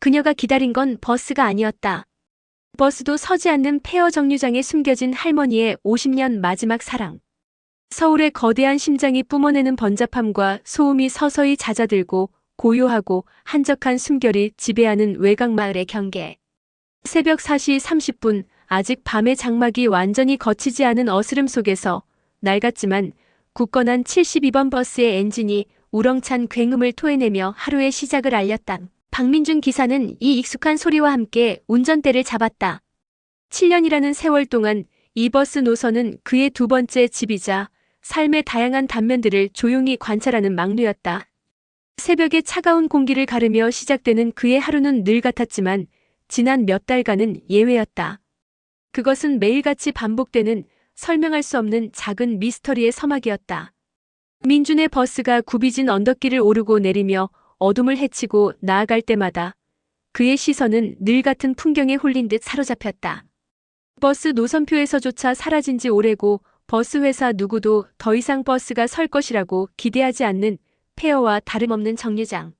그녀가 기다린 건 버스가 아니었다. 버스도 서지 않는 폐허 정류장에 숨겨진 할머니의 50년 마지막 사랑. 서울의 거대한 심장이 뿜어내는 번잡함과 소음이 서서히 잦아들고 고요하고 한적한 숨결이 지배하는 외곽마을의 경계. 새벽 4시 30분, 아직 밤의 장막이 완전히 걷히지 않은 어스름 속에서 낡았지만 굳건한 72번 버스의 엔진이 우렁찬 굉음을 토해내며 하루의 시작을 알렸다. 박민준 기사는 이 익숙한 소리와 함께 운전대를 잡았다. 7년이라는 세월 동안 이 버스 노선은 그의 두 번째 집이자 삶의 다양한 단면들을 조용히 관찰하는 막루였다. 새벽의 차가운 공기를 가르며 시작되는 그의 하루는 늘 같았지만 지난 몇 달간은 예외였다. 그것은 매일같이 반복되는 설명할 수 없는 작은 미스터리의 서막이었다. 민준의 버스가 굽이진 언덕길을 오르고 내리며 어둠을 헤치고 나아갈 때마다 그의 시선은 늘 같은 풍경에 홀린 듯 사로잡혔다. 버스 노선표에서조차 사라진 지 오래고 버스 회사 누구도 더 이상 버스가 설 것이라고 기대하지 않는 폐허와 다름없는 정류장.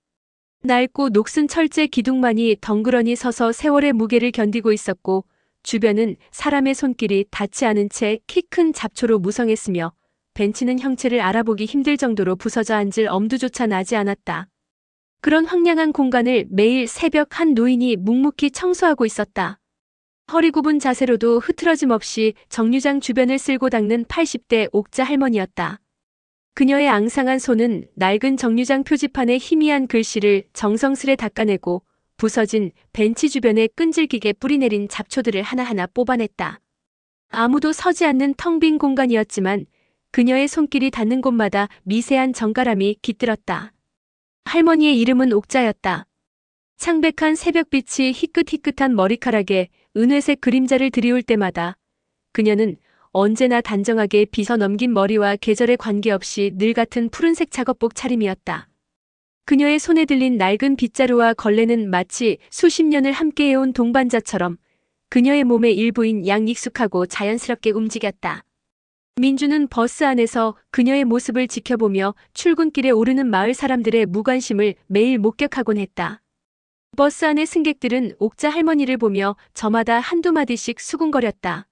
낡고 녹슨 철제 기둥만이 덩그러니 서서 세월의 무게를 견디고 있었고 주변은 사람의 손길이 닿지 않은 채 키 큰 잡초로 무성했으며 벤치는 형체를 알아보기 힘들 정도로 부서져 앉을 엄두조차 나지 않았다. 그런 황량한 공간을 매일 새벽 한 노인이 묵묵히 청소하고 있었다. 허리 굽은 자세로도 흐트러짐 없이 정류장 주변을 쓸고 닦는 80대 옥자 할머니였다. 그녀의 앙상한 손은 낡은 정류장 표지판의 희미한 글씨를 정성스레 닦아내고 부서진 벤치 주변에 끈질기게 뿌리내린 잡초들을 하나하나 뽑아냈다. 아무도 서지 않는 텅 빈 공간이었지만 그녀의 손길이 닿는 곳마다 미세한 정갈함이 깃들었다. 할머니의 이름은 옥자였다. 창백한 새벽빛이 희끗희끗한 머리카락에 은회색 그림자를 드리울 때마다 그녀는 언제나 단정하게 빗어 넘긴 머리와 계절에 관계없이 늘 같은 푸른색 작업복 차림이었다. 그녀의 손에 들린 낡은 빗자루와 걸레는 마치 수십 년을 함께해온 동반자처럼 그녀의 몸의 일부인 양 익숙하고 자연스럽게 움직였다. 민주는 버스 안에서 그녀의 모습을 지켜보며 출근길에 오르는 마을 사람들의 무관심을 매일 목격하곤 했다. 버스 안의 승객들은 옥자 할머니를 보며 저마다 한두 마디씩 수군거렸다.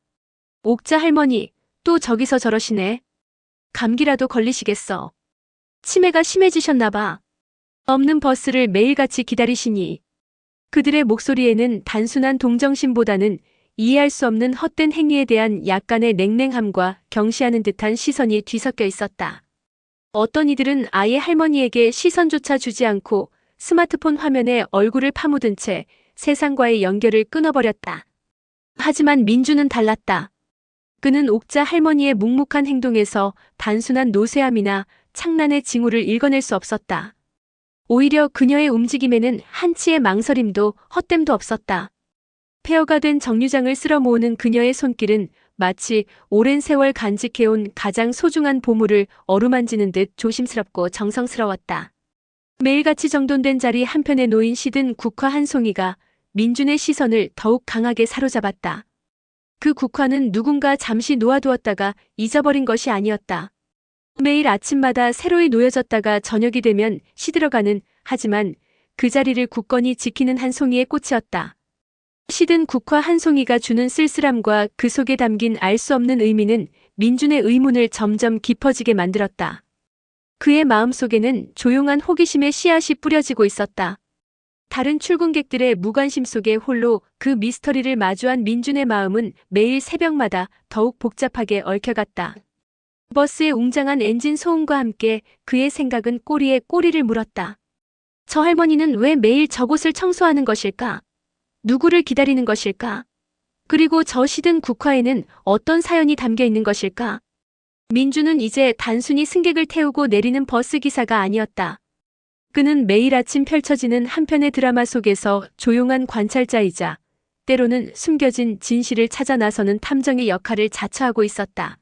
옥자 할머니, 또 저기서 저러시네. 감기라도 걸리시겠어. 치매가 심해지셨나 봐. 없는 버스를 매일같이 기다리시니. 그들의 목소리에는 단순한 동정심보다는 이해할 수 없는 헛된 행위에 대한 약간의 냉랭함과 경시하는 듯한 시선이 뒤섞여 있었다. 어떤 이들은 아예 할머니에게 시선조차 주지 않고 스마트폰 화면에 얼굴을 파묻은 채 세상과의 연결을 끊어버렸다. 하지만 민주는 달랐다. 그는 옥자 할머니의 묵묵한 행동에서 단순한 노쇠함이나 창란의 징후를 읽어낼 수 없었다. 오히려 그녀의 움직임에는 한치의 망설임도 헛됨도 없었다. 폐허가 된 정류장을 쓸어 모으는 그녀의 손길은 마치 오랜 세월 간직해온 가장 소중한 보물을 어루만지는 듯 조심스럽고 정성스러웠다. 매일같이 정돈된 자리 한편에 놓인 시든 국화 한 송이가 민준의 시선을 더욱 강하게 사로잡았다. 그 국화는 누군가 잠시 놓아두었다가 잊어버린 것이 아니었다. 매일 아침마다 새로이 놓여졌다가 저녁이 되면 시들어가는, 하지만 그 자리를 굳건히 지키는 한 송이의 꽃이었다. 시든 국화 한 송이가 주는 쓸쓸함과 그 속에 담긴 알 수 없는 의미는 민준의 의문을 점점 깊어지게 만들었다. 그의 마음속에는 조용한 호기심의 씨앗이 뿌려지고 있었다. 다른 출근객들의 무관심 속에 홀로 그 미스터리를 마주한 민준의 마음은 매일 새벽마다 더욱 복잡하게 얽혀갔다. 버스의 웅장한 엔진 소음과 함께 그의 생각은 꼬리에 꼬리를 물었다. 저 할머니는 왜 매일 저곳을 청소하는 것일까? 누구를 기다리는 것일까? 그리고 저 시든 국화에는 어떤 사연이 담겨 있는 것일까? 민주는 이제 단순히 승객을 태우고 내리는 버스 기사가 아니었다. 그는 매일 아침 펼쳐지는 한편의 드라마 속에서 조용한 관찰자이자 때로는 숨겨진 진실을 찾아 나서는 탐정의 역할을 자처하고 있었다.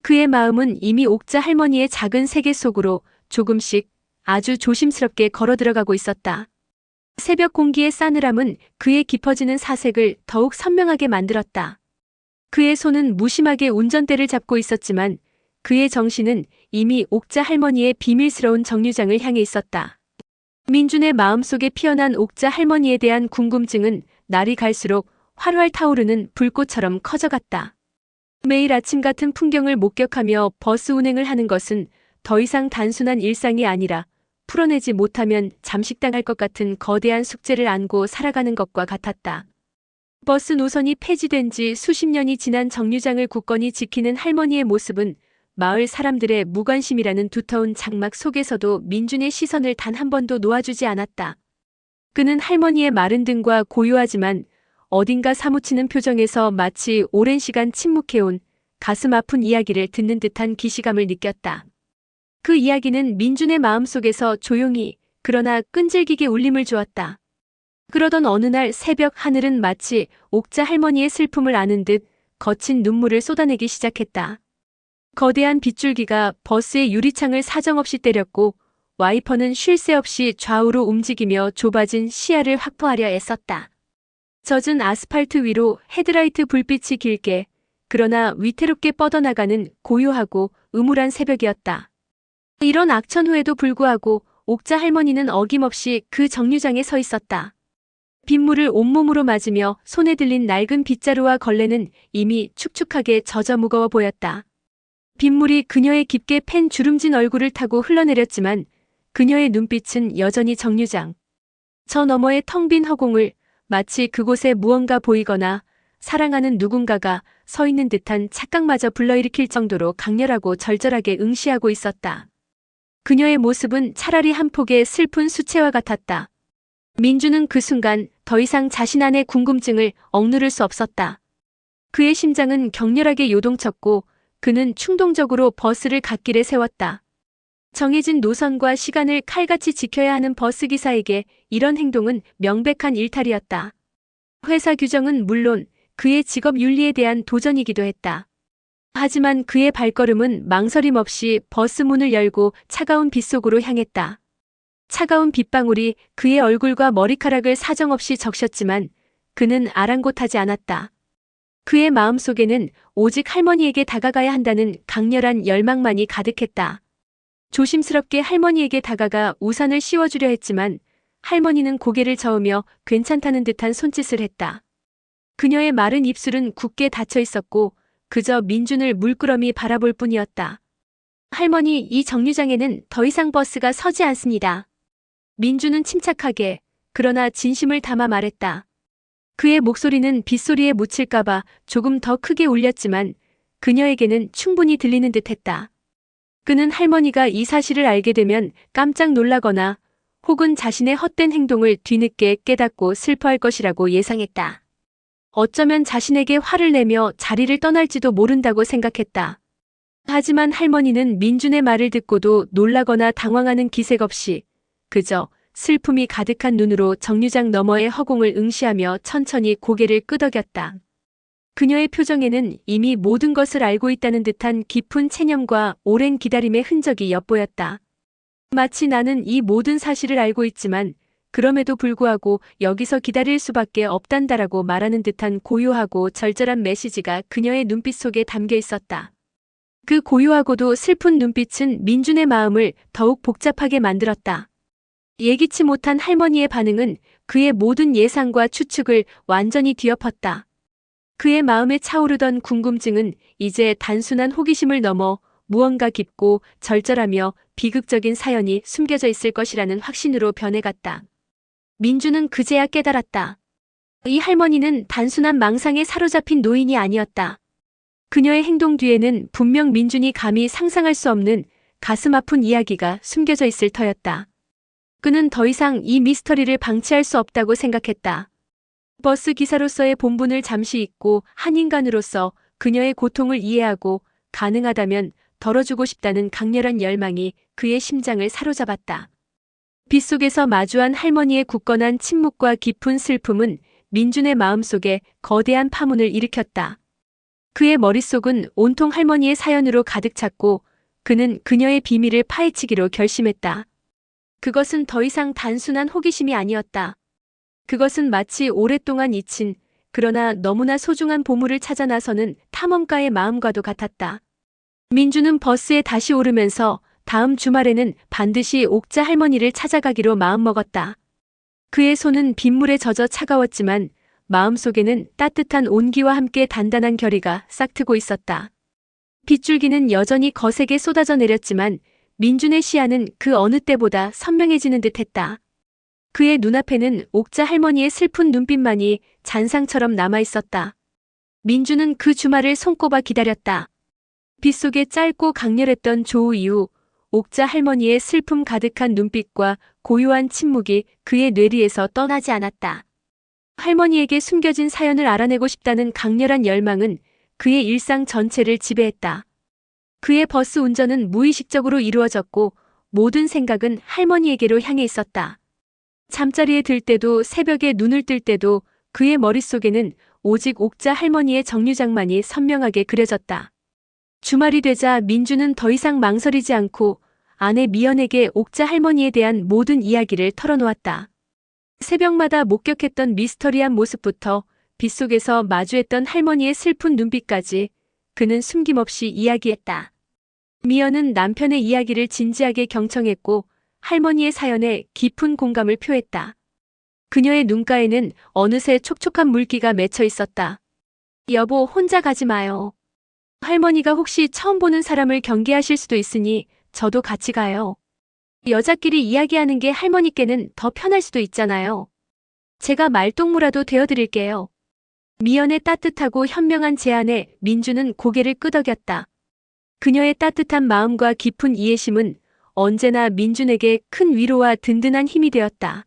그의 마음은 이미 옥자 할머니의 작은 세계 속으로 조금씩 아주 조심스럽게 걸어 들어가고 있었다. 새벽 공기의 싸늘함은 그의 깊어지는 사색을 더욱 선명하게 만들었다. 그의 손은 무심하게 운전대를 잡고 있었지만 그의 정신은 이미 옥자 할머니의 비밀스러운 정류장을 향해 있었다. 민준의 마음속에 피어난 옥자 할머니에 대한 궁금증은 날이 갈수록 활활 타오르는 불꽃처럼 커져갔다. 매일 아침 같은 풍경을 목격하며 버스 운행을 하는 것은 더 이상 단순한 일상이 아니라 풀어내지 못하면 잠식당할 것 같은 거대한 숙제를 안고 살아가는 것과 같았다. 버스 노선이 폐지된 지 수십 년이 지난 정류장을 굳건히 지키는 할머니의 모습은 마을 사람들의 무관심이라는 두터운 장막 속에서도 민준의 시선을 단 한 번도 놓아주지 않았다. 그는 할머니의 마른 등과 고요하지만 어딘가 사무치는 표정에서 마치 오랜 시간 침묵해온 가슴 아픈 이야기를 듣는 듯한 기시감을 느꼈다. 그 이야기는 민준의 마음속에서 조용히 그러나 끈질기게 울림을 주었다. 그러던 어느 날 새벽 하늘은 마치 옥자 할머니의 슬픔을 아는 듯 거친 눈물을 쏟아내기 시작했다. 거대한 빗줄기가 버스의 유리창을 사정없이 때렸고 와이퍼는 쉴 새 없이 좌우로 움직이며 좁아진 시야를 확보하려 애썼다. 젖은 아스팔트 위로 헤드라이트 불빛이 길게 그러나 위태롭게 뻗어나가는 고요하고 음울한 새벽이었다. 이런 악천 후에도 불구하고 옥자 할머니는 어김없이 그 정류장에 서 있었다. 빗물을 온몸으로 맞으며 손에 들린 낡은 빗자루와 걸레는 이미 축축하게 젖어 무거워 보였다. 빗물이 그녀의 깊게 팬 주름진 얼굴을 타고 흘러내렸지만 그녀의 눈빛은 여전히 정류장. 저 너머의 텅 빈 허공을 마치 그곳에 무언가 보이거나 사랑하는 누군가가 서 있는 듯한 착각마저 불러일으킬 정도로 강렬하고 절절하게 응시하고 있었다. 그녀의 모습은 차라리 한 폭의 슬픈 수채화 같았다. 민주는 그 순간 더 이상 자신 안의 궁금증을 억누를 수 없었다. 그의 심장은 격렬하게 요동쳤고 그는 충동적으로 버스를 갓길에 세웠다. 정해진 노선과 시간을 칼같이 지켜야 하는 버스기사에게 이런 행동은 명백한 일탈이었다. 회사 규정은 물론 그의 직업 윤리에 대한 도전이기도 했다. 하지만 그의 발걸음은 망설임 없이 버스 문을 열고 차가운 빗속으로 향했다. 차가운 빗방울이 그의 얼굴과 머리카락을 사정없이 적셨지만 그는 아랑곳하지 않았다. 그의 마음속에는 오직 할머니에게 다가가야 한다는 강렬한 열망만이 가득했다. 조심스럽게 할머니에게 다가가 우산을 씌워주려 했지만 할머니는 고개를 저으며 괜찮다는 듯한 손짓을 했다. 그녀의 마른 입술은 굳게 닫혀 있었고 그저 민준을 물끄러미 바라볼 뿐이었다. 할머니, 이 정류장에는 더 이상 버스가 서지 않습니다. 민준은 침착하게 그러나 진심을 담아 말했다. 그의 목소리는 빗소리에 묻힐까봐 조금 더 크게 울렸지만 그녀에게는 충분히 들리는 듯했다. 그는 할머니가 이 사실을 알게 되면 깜짝 놀라거나 혹은 자신의 헛된 행동을 뒤늦게 깨닫고 슬퍼할 것이라고 예상했다. 어쩌면 자신에게 화를 내며 자리를 떠날지도 모른다고 생각했다. 하지만 할머니는 민준의 말을 듣고도 놀라거나 당황하는 기색 없이 그저 슬픔이 가득한 눈으로 정류장 너머의 허공을 응시하며 천천히 고개를 끄덕였다. 그녀의 표정에는 이미 모든 것을 알고 있다는 듯한 깊은 체념과 오랜 기다림의 흔적이 엿보였다. 마치 나는 이 모든 사실을 알고 있지만 그럼에도 불구하고 여기서 기다릴 수밖에 없단다라고 말하는 듯한 고요하고 절절한 메시지가 그녀의 눈빛 속에 담겨 있었다. 그 고요하고도 슬픈 눈빛은 민준의 마음을 더욱 복잡하게 만들었다. 예기치 못한 할머니의 반응은 그의 모든 예상과 추측을 완전히 뒤엎었다. 그의 마음에 차오르던 궁금증은 이제 단순한 호기심을 넘어 무언가 깊고 절절하며 비극적인 사연이 숨겨져 있을 것이라는 확신으로 변해갔다. 민주는 그제야 깨달았다. 이 할머니는 단순한 망상에 사로잡힌 노인이 아니었다. 그녀의 행동 뒤에는 분명 민준이 감히 상상할 수 없는 가슴 아픈 이야기가 숨겨져 있을 터였다. 그는 더 이상 이 미스터리를 방치할 수 없다고 생각했다. 버스 기사로서의 본분을 잠시 잊고 한 인간으로서 그녀의 고통을 이해하고 가능하다면 덜어주고 싶다는 강렬한 열망이 그의 심장을 사로잡았다. 빗속에서 마주한 할머니의 굳건한 침묵과 깊은 슬픔은 민준의 마음속에 거대한 파문을 일으켰다. 그의 머릿속은 온통 할머니의 사연으로 가득 찼고 그는 그녀의 비밀을 파헤치기로 결심했다. 그것은 더 이상 단순한 호기심이 아니었다. 그것은 마치 오랫동안 잊힌 그러나 너무나 소중한 보물을 찾아 나서는 탐험가의 마음과도 같았다. 민주는 버스에 다시 오르면서 다음 주말에는 반드시 옥자 할머니를 찾아가기로 마음먹었다. 그의 손은 빗물에 젖어 차가웠지만 마음속에는 따뜻한 온기와 함께 단단한 결의가 싹트고 있었다. 빗줄기는 여전히 거세게 쏟아져 내렸지만 민준의 시야는 그 어느 때보다 선명해지는 듯했다. 그의 눈앞에는 옥자 할머니의 슬픈 눈빛만이 잔상처럼 남아있었다. 민준은 그 주말을 손꼽아 기다렸다. 빗속에 짧고 강렬했던 조우 이후 옥자 할머니의 슬픔 가득한 눈빛과 고요한 침묵이 그의 뇌리에서 떠나지 않았다. 할머니에게 숨겨진 사연을 알아내고 싶다는 강렬한 열망은 그의 일상 전체를 지배했다. 그의 버스 운전은 무의식적으로 이루어졌고 모든 생각은 할머니에게로 향해 있었다. 잠자리에 들 때도 새벽에 눈을 뜰 때도 그의 머릿속에는 오직 옥자 할머니의 정류장만이 선명하게 그려졌다. 주말이 되자 민주는 더 이상 망설이지 않고 아내 미연에게 옥자 할머니에 대한 모든 이야기를 털어놓았다. 새벽마다 목격했던 미스터리한 모습부터 빗속에서 마주했던 할머니의 슬픈 눈빛까지 그는 숨김없이 이야기했다. 미연은 남편의 이야기를 진지하게 경청했고 할머니의 사연에 깊은 공감을 표했다. 그녀의 눈가에는 어느새 촉촉한 물기가 맺혀 있었다. 여보, 혼자 가지 마요. 할머니가 혹시 처음 보는 사람을 경계하실 수도 있으니 저도 같이 가요. 여자끼리 이야기하는 게 할머니께는 더 편할 수도 있잖아요. 제가 말동무라도 되어드릴게요. 미연의 따뜻하고 현명한 제안에 민주는 고개를 끄덕였다. 그녀의 따뜻한 마음과 깊은 이해심은 언제나 민준에게 큰 위로와 든든한 힘이 되었다.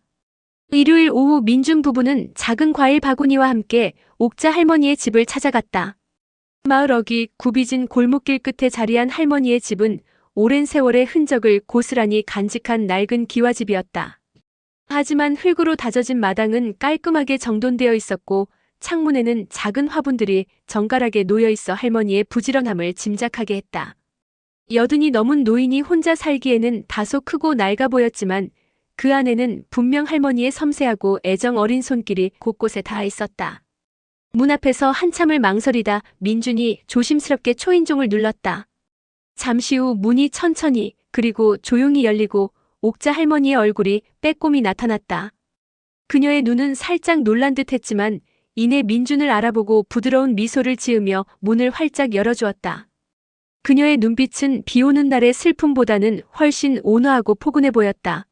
일요일 오후 민준 부부는 작은 과일 바구니와 함께 옥자 할머니의 집을 찾아갔다. 마을 어귀 굽이진 골목길 끝에 자리한 할머니의 집은 오랜 세월의 흔적을 고스란히 간직한 낡은 기와집이었다. 하지만 흙으로 다져진 마당은 깔끔하게 정돈되어 있었고 창문에는 작은 화분들이 정갈하게 놓여 있어 할머니의 부지런함을 짐작하게 했다. 여든이 넘은 노인이 혼자 살기에는 다소 크고 낡아 보였지만 그 안에는 분명 할머니의 섬세하고 애정 어린 손길이 곳곳에 닿아 있었다. 문 앞에서 한참을 망설이다 민준이 조심스럽게 초인종을 눌렀다. 잠시 후 문이 천천히 그리고 조용히 열리고 옥자 할머니의 얼굴이 빼꼼히 나타났다. 그녀의 눈은 살짝 놀란 듯했지만 이내 민준을 알아보고 부드러운 미소를 지으며 문을 활짝 열어주었다. 그녀의 눈빛은 비 오는 날의 슬픔보다는 훨씬 온화하고 포근해 보였다.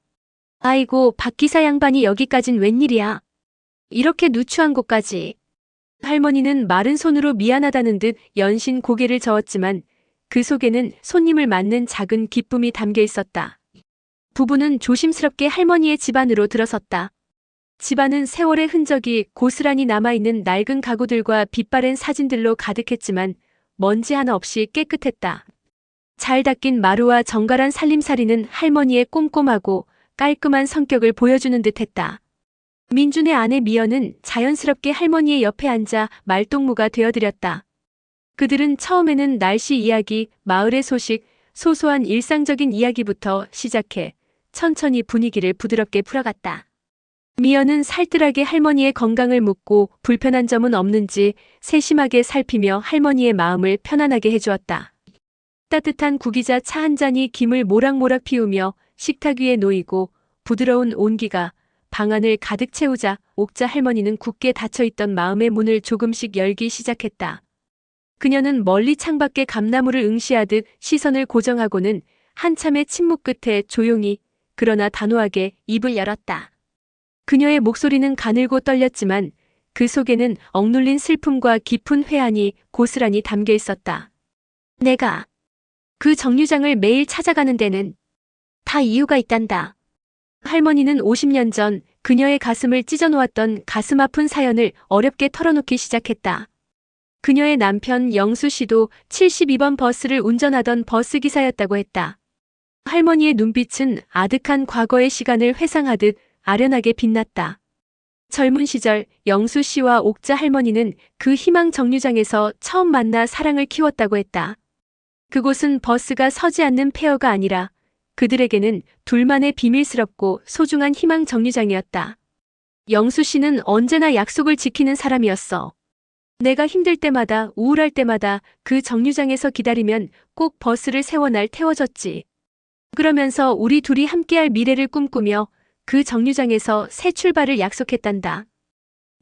아이고, 박 기사 양반이 여기까진 웬일이야. 이렇게 누추한 곳까지. 할머니는 마른 손으로 미안하다는 듯 연신 고개를 저었지만 그 속에는 손님을 맞는 작은 기쁨이 담겨 있었다. 부부는 조심스럽게 할머니의 집 안으로 들어섰다. 집안은 세월의 흔적이 고스란히 남아있는 낡은 가구들과 빛바랜 사진들로 가득했지만 먼지 하나 없이 깨끗했다. 잘 닦인 마루와 정갈한 살림살이는 할머니의 꼼꼼하고 깔끔한 성격을 보여주는 듯했다. 민준의 아내 미연은 자연스럽게 할머니의 옆에 앉아 말동무가 되어드렸다. 그들은 처음에는 날씨 이야기, 마을의 소식, 소소한 일상적인 이야기부터 시작해 천천히 분위기를 부드럽게 풀어갔다. 미연은 살뜰하게 할머니의 건강을 묻고 불편한 점은 없는지 세심하게 살피며 할머니의 마음을 편안하게 해주었다. 따뜻한 구기자 차 한 잔이 김을 모락모락 피우며 식탁 위에 놓이고 부드러운 온기가 방안을 가득 채우자 옥자 할머니는 굳게 닫혀있던 마음의 문을 조금씩 열기 시작했다. 그녀는 멀리 창밖의 감나무를 응시하듯 시선을 고정하고는 한참의 침묵 끝에 조용히 그러나 단호하게 입을 열었다. 그녀의 목소리는 가늘고 떨렸지만 그 속에는 억눌린 슬픔과 깊은 회한이 고스란히 담겨 있었다. 내가 그 정류장을 매일 찾아가는 데는 다 이유가 있단다. 할머니는 50년 전 그녀의 가슴을 찢어놓았던 가슴 아픈 사연을 어렵게 털어놓기 시작했다. 그녀의 남편 영수 씨도 72번 버스를 운전하던 버스기사였다고 했다. 할머니의 눈빛은 아득한 과거의 시간을 회상하듯 아련하게 빛났다. 젊은 시절 영수 씨와 옥자 할머니는 그 희망 정류장에서 처음 만나 사랑을 키웠다고 했다. 그곳은 버스가 서지 않는 폐허가 아니라 그들에게는 둘만의 비밀스럽고 소중한 희망 정류장이었다. 영수 씨는 언제나 약속을 지키는 사람이었어. 내가 힘들 때마다 우울할 때마다 그 정류장에서 기다리면 꼭 버스를 세워 날 태워줬지. 그러면서 우리 둘이 함께할 미래를 꿈꾸며 그 정류장에서 새 출발을 약속했단다.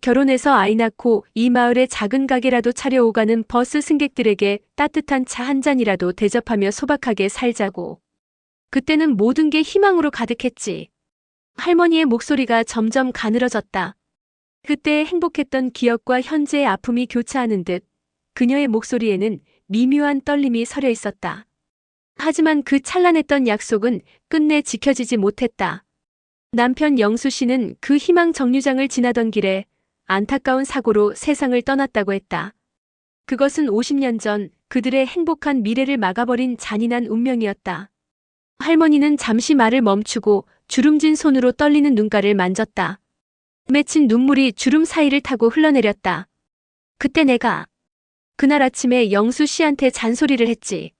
결혼해서 아이 낳고 이 마을에 작은 가게라도 차려오가는 버스 승객들에게 따뜻한 차 한 잔이라도 대접하며 소박하게 살자고. 그때는 모든 게 희망으로 가득했지. 할머니의 목소리가 점점 가늘어졌다. 그때 행복했던 기억과 현재의 아픔이 교차하는 듯 그녀의 목소리에는 미묘한 떨림이 서려 있었다. 하지만 그 찬란했던 약속은 끝내 지켜지지 못했다. 남편 영수 씨는 그 희망 정류장을 지나던 길에 안타까운 사고로 세상을 떠났다고 했다. 그것은 50년 전 그들의 행복한 미래를 막아버린 잔인한 운명이었다. 할머니는 잠시 말을 멈추고 주름진 손으로 떨리는 눈가를 만졌다. 맺힌 눈물이 주름 사이를 타고 흘러내렸다. 그때 내가 그날 아침에 영수 씨한테 잔소리를 했지.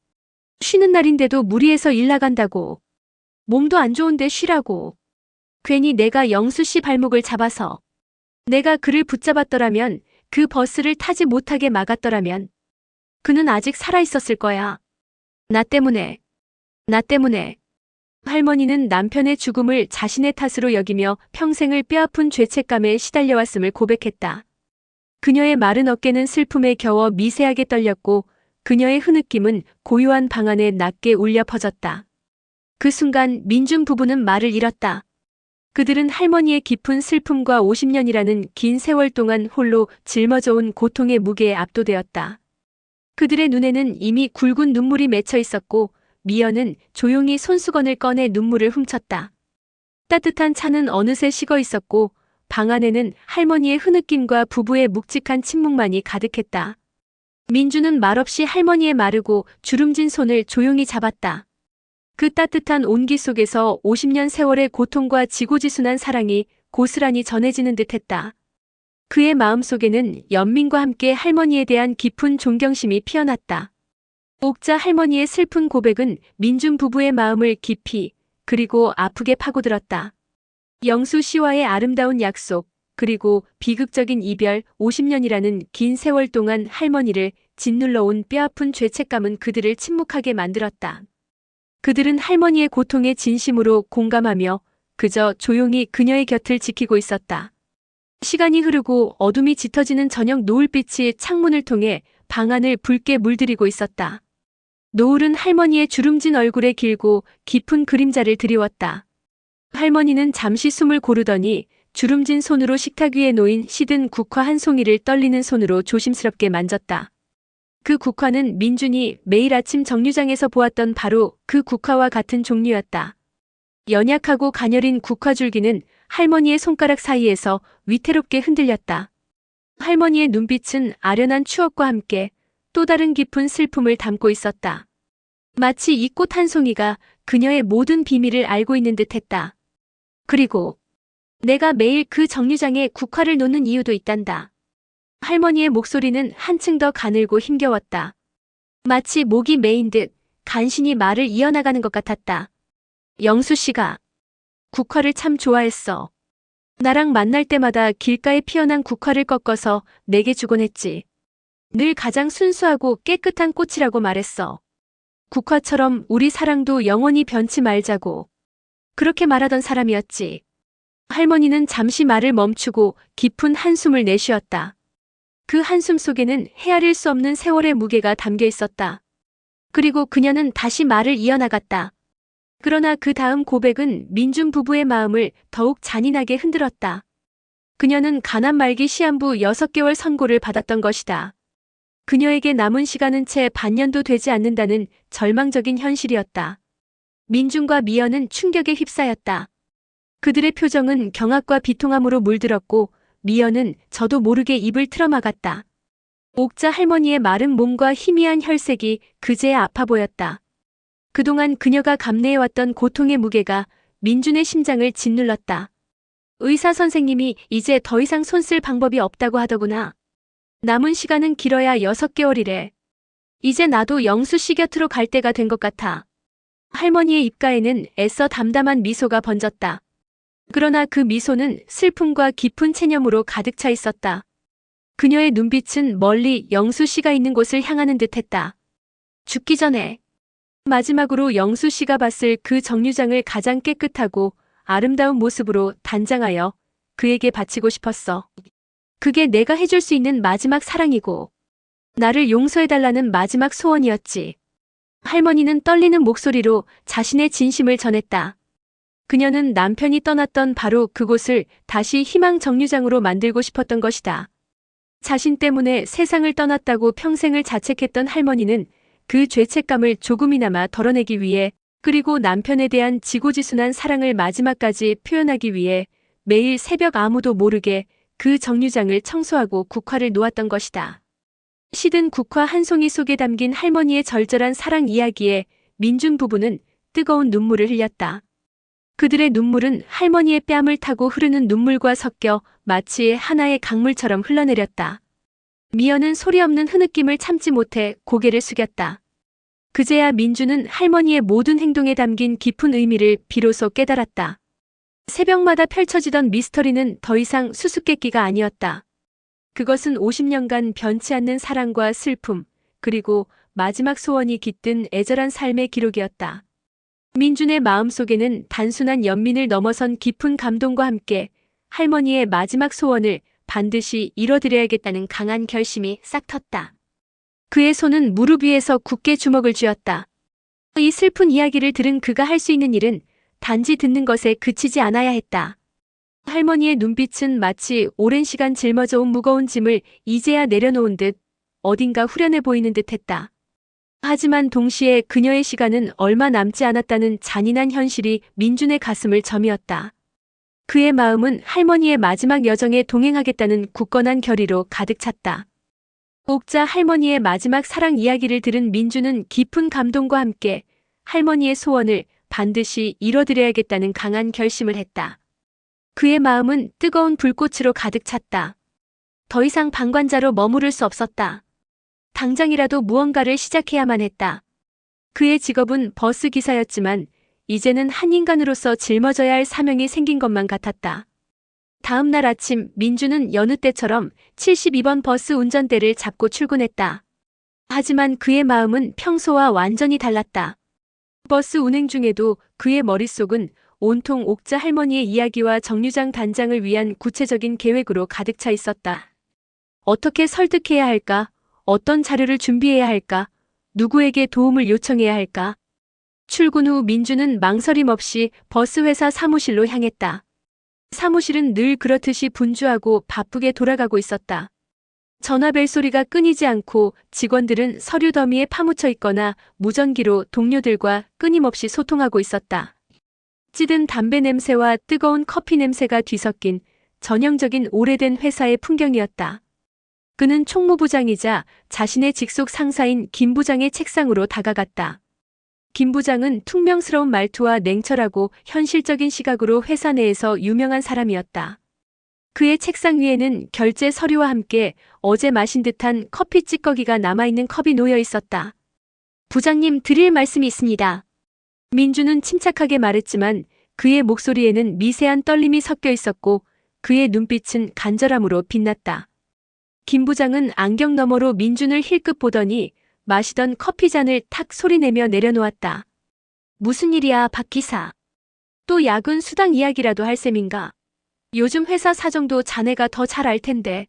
쉬는 날인데도 무리해서 일 나간다고. 몸도 안 좋은데 쉬라고. 괜히 내가 영수 씨 발목을 잡아서 내가 그를 붙잡았더라면, 그 버스를 타지 못하게 막았더라면 그는 아직 살아있었을 거야. 나 때문에. 할머니는 남편의 죽음을 자신의 탓으로 여기며 평생을 뼈아픈 죄책감에 시달려왔음을 고백했다. 그녀의 마른 어깨는 슬픔에 겨워 미세하게 떨렸고 그녀의 흐느낌은 고요한 방 안에 낮게 울려 퍼졌다. 그 순간 민준 부부는 말을 잃었다. 그들은 할머니의 깊은 슬픔과 50년이라는 긴 세월 동안 홀로 짊어져온 고통의 무게에 압도되었다. 그들의 눈에는 이미 굵은 눈물이 맺혀 있었고 미연은 조용히 손수건을 꺼내 눈물을 훔쳤다. 따뜻한 차는 어느새 식어 있었고 방 안에는 할머니의 흐느낌과 부부의 묵직한 침묵만이 가득했다. 민주는 말없이 할머니의 마르고 주름진 손을 조용히 잡았다. 그 따뜻한 온기 속에서 50년 세월의 고통과 지고지순한 사랑이 고스란히 전해지는 듯했다. 그의 마음속에는 연민과 함께 할머니에 대한 깊은 존경심이 피어났다. 옥자 할머니의 슬픈 고백은 민준 부부의 마음을 깊이 그리고 아프게 파고들었다. 영수 씨와의 아름다운 약속, 그리고 비극적인 이별 50년이라는 긴 세월 동안 할머니를 짓눌러온 뼈아픈 죄책감은 그들을 침묵하게 만들었다. 그들은 할머니의 고통에 진심으로 공감하며 그저 조용히 그녀의 곁을 지키고 있었다. 시간이 흐르고 어둠이 짙어지는 저녁 노을빛이 창문을 통해 방 안을 붉게 물들이고 있었다. 노을은 할머니의 주름진 얼굴에 길고 깊은 그림자를 드리웠다. 할머니는 잠시 숨을 고르더니 주름진 손으로 식탁 위에 놓인 시든 국화 한 송이를 떨리는 손으로 조심스럽게 만졌다. 그 국화는 민준이 매일 아침 정류장에서 보았던 바로 그 국화와 같은 종류였다. 연약하고 가녀린 국화 줄기는 할머니의 손가락 사이에서 위태롭게 흔들렸다. 할머니의 눈빛은 아련한 추억과 함께 또 다른 깊은 슬픔을 담고 있었다. 마치 이 꽃 한 송이가 그녀의 모든 비밀을 알고 있는 듯했다. 그리고 내가 매일 그 정류장에 국화를 놓는 이유도 있단다. 할머니의 목소리는 한층 더 가늘고 힘겨웠다. 마치 목이 메인 듯 간신히 말을 이어나가는 것 같았다. 영수 씨가 국화를 참 좋아했어. 나랑 만날 때마다 길가에 피어난 국화를 꺾어서 내게 주곤 했지. 늘 가장 순수하고 깨끗한 꽃이라고 말했어. 국화처럼 우리 사랑도 영원히 변치 말자고. 그렇게 말하던 사람이었지. 할머니는 잠시 말을 멈추고 깊은 한숨을 내쉬었다. 그 한숨 속에는 헤아릴 수 없는 세월의 무게가 담겨 있었다. 그리고 그녀는 다시 말을 이어나갔다. 그러나 그 다음 고백은 민준 부부의 마음을 더욱 잔인하게 흔들었다. 그녀는 가난 말기 시한부 6개월 선고를 받았던 것이다. 그녀에게 남은 시간은 채 반년도 되지 않는다는 절망적인 현실이었다. 민준과 미연은 충격에 휩싸였다. 그들의 표정은 경악과 비통함으로 물들었고 미연은 저도 모르게 입을 틀어막았다. 옥자 할머니의 마른 몸과 희미한 혈색이 그제야 아파 보였다. 그동안 그녀가 감내해왔던 고통의 무게가 민준의 심장을 짓눌렀다. 의사 선생님이 이제 더 이상 손 쓸 방법이 없다고 하더구나. 남은 시간은 길어야 6개월이래. 이제 나도 영수 씨 곁으로 갈 때가 된 것 같아. 할머니의 입가에는 애써 담담한 미소가 번졌다. 그러나 그 미소는 슬픔과 깊은 체념으로 가득 차 있었다. 그녀의 눈빛은 멀리 영수 씨가 있는 곳을 향하는 듯했다. 죽기 전에 마지막으로 영수 씨가 봤을 그 정류장을 가장 깨끗하고 아름다운 모습으로 단장하여 그에게 바치고 싶었어. 그게 내가 해줄 수 있는 마지막 사랑이고 나를 용서해달라는 마지막 소원이었지. 할머니는 떨리는 목소리로 자신의 진심을 전했다. 그녀는 남편이 떠났던 바로 그곳을 다시 희망 정류장으로 만들고 싶었던 것이다. 자신 때문에 세상을 떠났다고 평생을 자책했던 할머니는 그 죄책감을 조금이나마 덜어내기 위해, 그리고 남편에 대한 지고지순한 사랑을 마지막까지 표현하기 위해 매일 새벽 아무도 모르게 그 정류장을 청소하고 국화를 놓았던 것이다. 시든 국화 한 송이 속에 담긴 할머니의 절절한 사랑 이야기에 민준 부부는 뜨거운 눈물을 흘렸다. 그들의 눈물은 할머니의 뺨을 타고 흐르는 눈물과 섞여 마치 하나의 강물처럼 흘러내렸다. 미연은 소리 없는 흐느낌을 참지 못해 고개를 숙였다. 그제야 민주는 할머니의 모든 행동에 담긴 깊은 의미를 비로소 깨달았다. 새벽마다 펼쳐지던 미스터리는 더 이상 수수께끼가 아니었다. 그것은 50년간 변치 않는 사랑과 슬픔, 그리고 마지막 소원이 깃든 애절한 삶의 기록이었다. 민준의 마음속에는 단순한 연민을 넘어선 깊은 감동과 함께 할머니의 마지막 소원을 반드시 이뤄드려야겠다는 강한 결심이 싹 텄다. 그의 손은 무릎 위에서 굳게 주먹을 쥐었다. 이 슬픈 이야기를 들은 그가 할 수 있는 일은 단지 듣는 것에 그치지 않아야 했다. 할머니의 눈빛은 마치 오랜 시간 짊어져 온 무거운 짐을 이제야 내려놓은 듯 어딘가 후련해 보이는 듯했다. 하지만 동시에 그녀의 시간은 얼마 남지 않았다는 잔인한 현실이 민준의 가슴을 저미었다. 그의 마음은 할머니의 마지막 여정에 동행하겠다는 굳건한 결의로 가득 찼다. 옥자 할머니의 마지막 사랑 이야기를 들은 민준은 깊은 감동과 함께 할머니의 소원을 반드시 이뤄드려야겠다는 강한 결심을 했다. 그의 마음은 뜨거운 불꽃으로 가득 찼다. 더 이상 방관자로 머무를 수 없었다. 당장이라도 무언가를 시작해야만 했다. 그의 직업은 버스 기사였지만 이제는 한 인간으로서 짊어져야 할 사명이 생긴 것만 같았다. 다음 날 아침 민주는 여느 때처럼 72번 버스 운전대를 잡고 출근했다. 하지만 그의 마음은 평소와 완전히 달랐다. 버스 운행 중에도 그의 머릿속은 온통 옥자 할머니의 이야기와 정류장 단장을 위한 구체적인 계획으로 가득 차 있었다. 어떻게 설득해야 할까? 어떤 자료를 준비해야 할까? 누구에게 도움을 요청해야 할까? 출근 후 민주는 망설임 없이 버스 회사 사무실로 향했다. 사무실은 늘 그렇듯이 분주하고 바쁘게 돌아가고 있었다. 전화 벨소리가 끊이지 않고 직원들은 서류 더미에 파묻혀 있거나 무전기로 동료들과 끊임없이 소통하고 있었다. 찌든 담배 냄새와 뜨거운 커피 냄새가 뒤섞인 전형적인 오래된 회사의 풍경이었다. 그는 총무부장이자 자신의 직속 상사인 김 부장의 책상으로 다가갔다. 김 부장은 퉁명스러운 말투와 냉철하고 현실적인 시각으로 회사 내에서 유명한 사람이었다. 그의 책상 위에는 결제 서류와 함께 어제 마신 듯한 커피 찌꺼기가 남아있는 컵이 놓여 있었다. 부장님, 드릴 말씀이 있습니다. 민주는 침착하게 말했지만 그의 목소리에는 미세한 떨림이 섞여 있었고 그의 눈빛은 간절함으로 빛났다. 김 부장은 안경 너머로 민준을 힐끗 보더니 마시던 커피잔을 탁 소리내며 내려놓았다. 무슨 일이야, 박 기사. 또 야근 수당 이야기라도 할 셈인가? 요즘 회사 사정도 자네가 더 잘 알 텐데.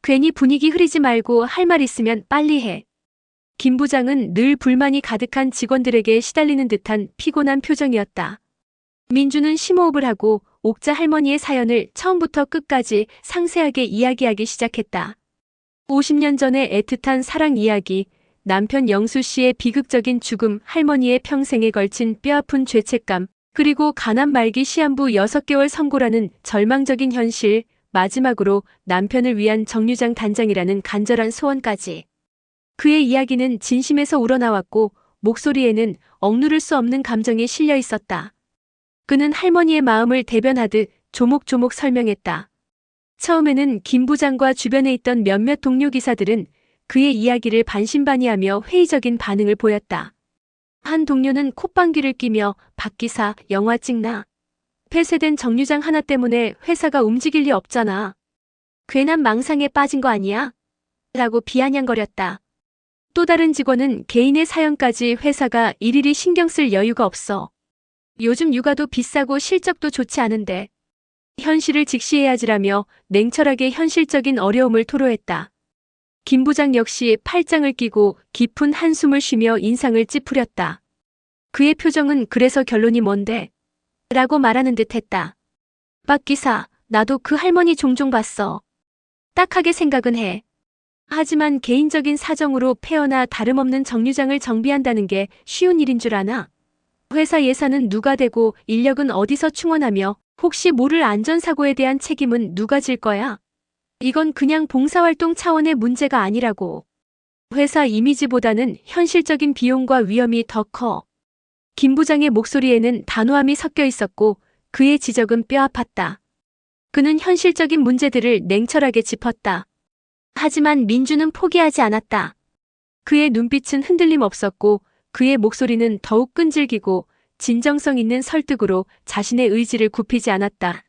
괜히 분위기 흐리지 말고 할 말 있으면 빨리 해. 김 부장은 늘 불만이 가득한 직원들에게 시달리는 듯한 피곤한 표정이었다. 민주는 심호흡을 하고 옥자 할머니의 사연을 처음부터 끝까지 상세하게 이야기하기 시작했다. 50년 전의 애틋한 사랑 이야기, 남편 영수 씨의 비극적인 죽음, 할머니의 평생에 걸친 뼈아픈 죄책감, 그리고 가난 말기 시한부 6개월 선고라는 절망적인 현실, 마지막으로 남편을 위한 정류장 단장이라는 간절한 소원까지. 그의 이야기는 진심에서 우러나왔고 목소리에는 억누를 수 없는 감정이 실려 있었다. 그는 할머니의 마음을 대변하듯 조목조목 설명했다. 처음에는 김 부장과 주변에 있던 몇몇 동료 기사들은 그의 이야기를 반신반의하며 회의적인 반응을 보였다. 한 동료는 콧방귀를 뀌며 박 기사, 영화 찍나? 폐쇄된 정류장 하나 때문에 회사가 움직일 리 없잖아. 괜한 망상에 빠진 거 아니야? 라고 비아냥거렸다. 또 다른 직원은 개인의 사연까지 회사가 일일이 신경 쓸 여유가 없어. 요즘 육아도 비싸고 실적도 좋지 않은데 현실을 직시해야지라며 냉철하게 현실적인 어려움을 토로했다. 김 부장 역시 팔짱을 끼고 깊은 한숨을 쉬며 인상을 찌푸렸다. 그의 표정은 그래서 결론이 뭔데? 라고 말하는 듯 했다. 박 기사, 나도 그 할머니 종종 봤어. 딱하게 생각은 해. 하지만 개인적인 사정으로 폐허나 다름없는 정류장을 정비한다는 게 쉬운 일인 줄 아나? 회사 예산은 누가 대고 인력은 어디서 충원하며 혹시 모를 안전사고에 대한 책임은 누가 질 거야? 이건 그냥 봉사활동 차원의 문제가 아니라고. 회사 이미지보다는 현실적인 비용과 위험이 더 커. 김 부장의 목소리에는 단호함이 섞여 있었고 그의 지적은 뼈아팠다. 그는 현실적인 문제들을 냉철하게 짚었다. 하지만 민주는 포기하지 않았다. 그의 눈빛은 흔들림 없었고 그의 목소리는 더욱 끈질기고 진정성 있는 설득으로 자신의 의지를 굽히지 않았다.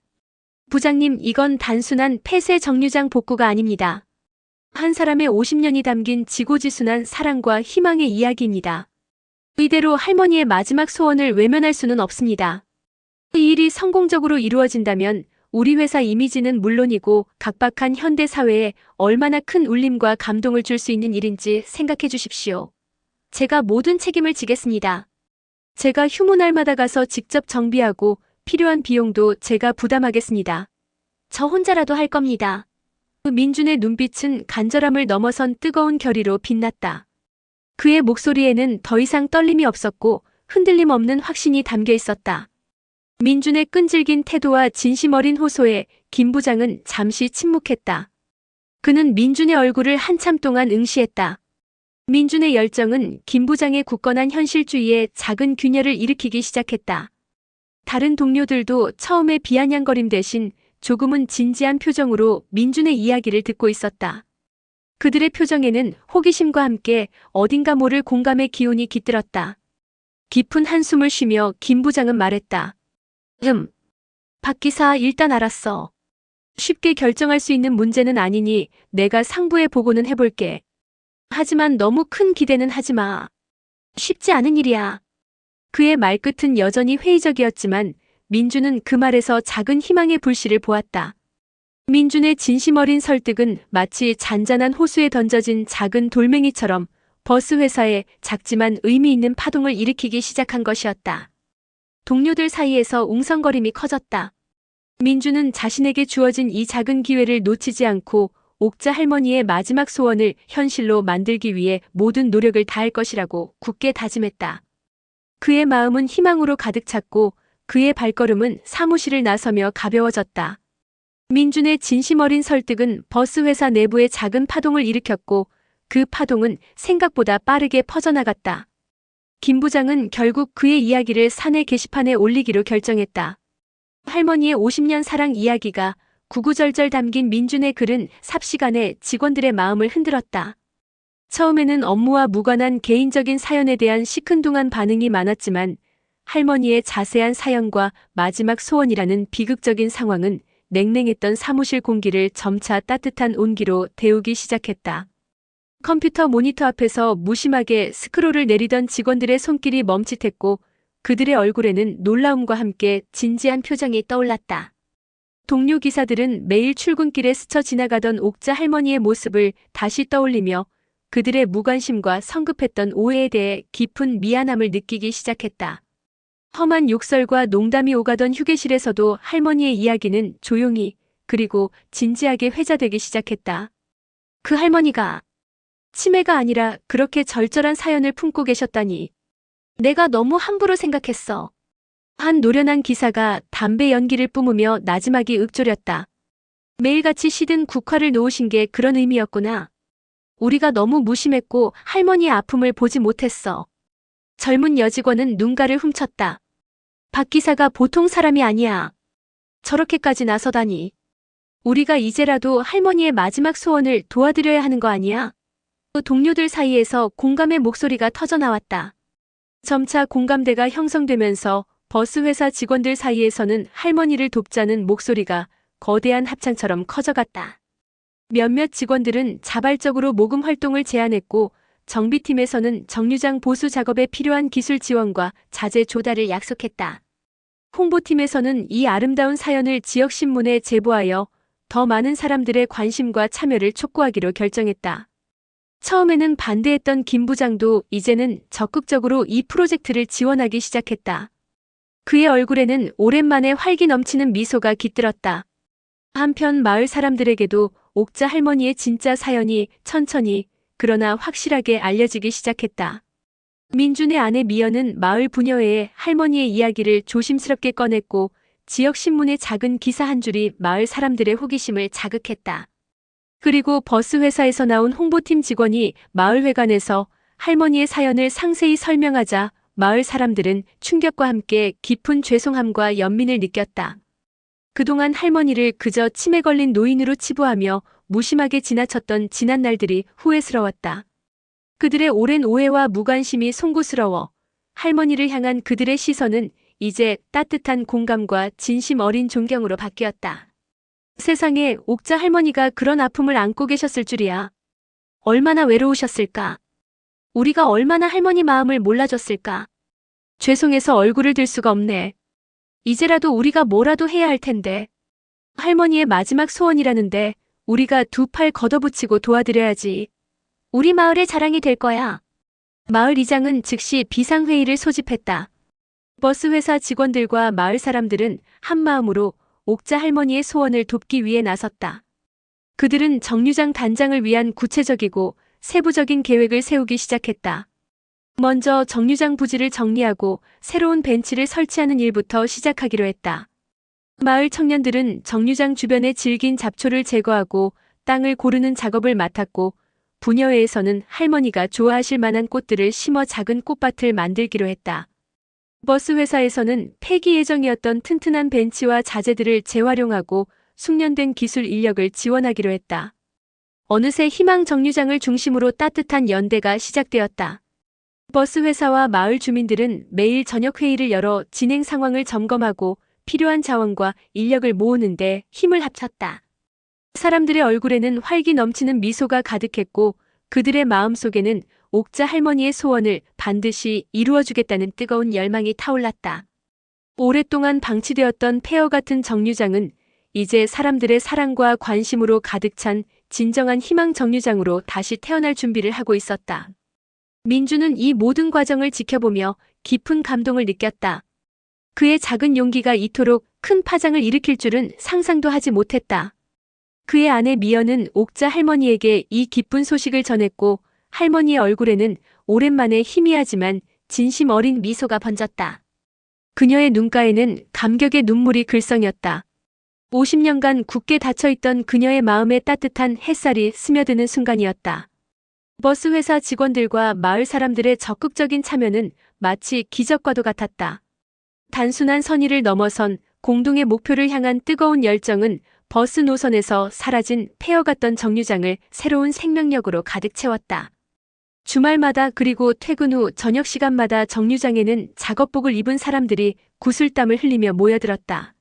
부장님, 이건 단순한 폐쇄 정류장 복구가 아닙니다. 한 사람의 50년이 담긴 지고지순한 사랑과 희망의 이야기입니다. 이대로 할머니의 마지막 소원을 외면할 수는 없습니다. 이 일이 성공적으로 이루어진다면 우리 회사 이미지는 물론이고 각박한 현대 사회에 얼마나 큰 울림과 감동을 줄 수 있는 일인지 생각해 주십시오. 제가 모든 책임을 지겠습니다. 제가 휴무날마다 가서 직접 정비하고 필요한 비용도 제가 부담하겠습니다. 저 혼자라도 할 겁니다. 민준의 눈빛은 간절함을 넘어선 뜨거운 결의로 빛났다. 그의 목소리에는 더 이상 떨림이 없었고 흔들림 없는 확신이 담겨 있었다. 민준의 끈질긴 태도와 진심 어린 호소에 김 부장은 잠시 침묵했다. 그는 민준의 얼굴을 한참 동안 응시했다. 민준의 열정은 김 부장의 굳건한 현실주의에 작은 균열을 일으키기 시작했다. 다른 동료들도 처음에 비아냥거림 대신 조금은 진지한 표정으로 민준의 이야기를 듣고 있었다. 그들의 표정에는 호기심과 함께 어딘가 모를 공감의 기운이 깃들었다. 깊은 한숨을 쉬며 김 부장은 말했다. 박 기사, 일단 알았어. 쉽게 결정할 수 있는 문제는 아니니 내가 상부에 보고는 해볼게. 하지만 너무 큰 기대는 하지 마. 쉽지 않은 일이야. 그의 말끝은 여전히 회의적이었지만 민준은 그 말에서 작은 희망의 불씨를 보았다. 민준의 진심 어린 설득은 마치 잔잔한 호수에 던져진 작은 돌멩이처럼 버스 회사에 작지만 의미 있는 파동을 일으키기 시작한 것이었다. 동료들 사이에서 웅성거림이 커졌다. 민주는 자신에게 주어진 이 작은 기회를 놓치지 않고 옥자 할머니의 마지막 소원을 현실로 만들기 위해 모든 노력을 다할 것이라고 굳게 다짐했다. 그의 마음은 희망으로 가득 찼고 그의 발걸음은 사무실을 나서며 가벼워졌다. 민준의 진심 어린 설득은 버스 회사 내부에 작은 파동을 일으켰고 그 파동은 생각보다 빠르게 퍼져나갔다. 김 부장은 결국 그의 이야기를 사내 게시판에 올리기로 결정했다. 할머니의 50년 사랑 이야기가 구구절절 담긴 민준의 글은 삽시간에 직원들의 마음을 흔들었다. 처음에는 업무와 무관한 개인적인 사연에 대한 시큰둥한 반응이 많았지만 할머니의 자세한 사연과 마지막 소원이라는 비극적인 상황은 냉랭했던 사무실 공기를 점차 따뜻한 온기로 데우기 시작했다. 컴퓨터 모니터 앞에서 무심하게 스크롤을 내리던 직원들의 손길이 멈칫했고 그들의 얼굴에는 놀라움과 함께 진지한 표정이 떠올랐다. 동료 기사들은 매일 출근길에 스쳐 지나가던 옥자 할머니의 모습을 다시 떠올리며 그들의 무관심과 성급했던 오해에 대해 깊은 미안함을 느끼기 시작했다. 험한 욕설과 농담이 오가던 휴게실에서도 할머니의 이야기는 조용히 그리고 진지하게 회자되기 시작했다. 그 할머니가 치매가 아니라 그렇게 절절한 사연을 품고 계셨다니. 내가 너무 함부로 생각했어. 한 노련한 기사가 담배 연기를 뿜으며 나지막이 읊조렸다. 매일같이 시든 국화를 놓으신 게 그런 의미였구나. 우리가 너무 무심했고 할머니의 아픔을 보지 못했어. 젊은 여직원은 눈가를 훔쳤다. 박 기사가 보통 사람이 아니야. 저렇게까지 나서다니. 우리가 이제라도 할머니의 마지막 소원을 도와드려야 하는 거 아니야? 동료들 사이에서 공감의 목소리가 터져나왔다. 점차 공감대가 형성되면서 버스 회사 직원들 사이에서는 할머니를 돕자는 목소리가 거대한 합창처럼 커져갔다. 몇몇 직원들은 자발적으로 모금 활동을 제안했고 정비팀에서는 정류장 보수 작업에 필요한 기술 지원과 자재 조달을 약속했다. 홍보팀에서는 이 아름다운 사연을 지역신문에 제보하여 더 많은 사람들의 관심과 참여를 촉구하기로 결정했다. 처음에는 반대했던 김 부장도 이제는 적극적으로 이 프로젝트를 지원하기 시작했다. 그의 얼굴에는 오랜만에 활기 넘치는 미소가 깃들었다. 한편 마을 사람들에게도 옥자 할머니의 진짜 사연이 천천히 그러나 확실하게 알려지기 시작했다. 민준의 아내 미연은 마을 부녀회에 할머니의 이야기를 조심스럽게 꺼냈고 지역 신문의 작은 기사 한 줄이 마을 사람들의 호기심을 자극했다. 그리고 버스 회사에서 나온 홍보팀 직원이 마을회관에서 할머니의 사연을 상세히 설명하자 마을 사람들은 충격과 함께 깊은 죄송함과 연민을 느꼈다. 그동안 할머니를 그저 치매 걸린 노인으로 치부하며 무심하게 지나쳤던 지난 날들이 후회스러웠다. 그들의 오랜 오해와 무관심이 송구스러워 할머니를 향한 그들의 시선은 이제 따뜻한 공감과 진심 어린 존경으로 바뀌었다. 세상에 옥자 할머니가 그런 아픔을 안고 계셨을 줄이야. 얼마나 외로우셨을까? 우리가 얼마나 할머니 마음을 몰라줬을까? 죄송해서 얼굴을 들 수가 없네. 이제라도 우리가 뭐라도 해야 할 텐데. 할머니의 마지막 소원이라는데 우리가 두 팔 걷어붙이고 도와드려야지. 우리 마을의 자랑이 될 거야. 마을 이장은 즉시 비상회의를 소집했다. 버스 회사 직원들과 마을 사람들은 한마음으로 옥자 할머니의 소원을 돕기 위해 나섰다. 그들은 정류장 단장을 위한 구체적이고 세부적인 계획을 세우기 시작했다. 먼저 정류장 부지를 정리하고 새로운 벤치를 설치하는 일부터 시작하기로 했다. 마을 청년들은 정류장 주변의 질긴 잡초를 제거하고 땅을 고르는 작업을 맡았고 부녀회에서는 할머니가 좋아하실 만한 꽃들을 심어 작은 꽃밭을 만들기로 했다. 버스 회사에서는 폐기 예정이었던 튼튼한 벤치와 자재들을 재활용하고 숙련된 기술 인력을 지원하기로 했다. 어느새 희망 정류장을 중심으로 따뜻한 연대가 시작되었다. 버스 회사와 마을 주민들은 매일 저녁 회의를 열어 진행 상황을 점검하고 필요한 자원과 인력을 모으는데 힘을 합쳤다. 사람들의 얼굴에는 활기 넘치는 미소가 가득했고 그들의 마음속에는 옥자 할머니의 소원을 반드시 이루어주겠다는 뜨거운 열망이 타올랐다. 오랫동안 방치되었던 폐허 같은 정류장은 이제 사람들의 사랑과 관심으로 가득 찬 진정한 희망 정류장으로 다시 태어날 준비를 하고 있었다. 민주는 이 모든 과정을 지켜보며 깊은 감동을 느꼈다. 그의 작은 용기가 이토록 큰 파장을 일으킬 줄은 상상도 하지 못했다. 그의 아내 미연은 옥자 할머니에게 이 기쁜 소식을 전했고 할머니의 얼굴에는 오랜만에 희미하지만 진심 어린 미소가 번졌다. 그녀의 눈가에는 감격의 눈물이 글썽였다. 50년간 굳게 닫혀있던 그녀의 마음에 따뜻한 햇살이 스며드는 순간이었다. 버스 회사 직원들과 마을 사람들의 적극적인 참여는 마치 기적과도 같았다. 단순한 선의를 넘어선 공동의 목표를 향한 뜨거운 열정은 버스 노선에서 사라진 폐허같던 정류장을 새로운 생명력으로 가득 채웠다. 주말마다 그리고 퇴근 후 저녁 시간마다 정류장에는 작업복을 입은 사람들이 구슬땀을 흘리며 모여들었다.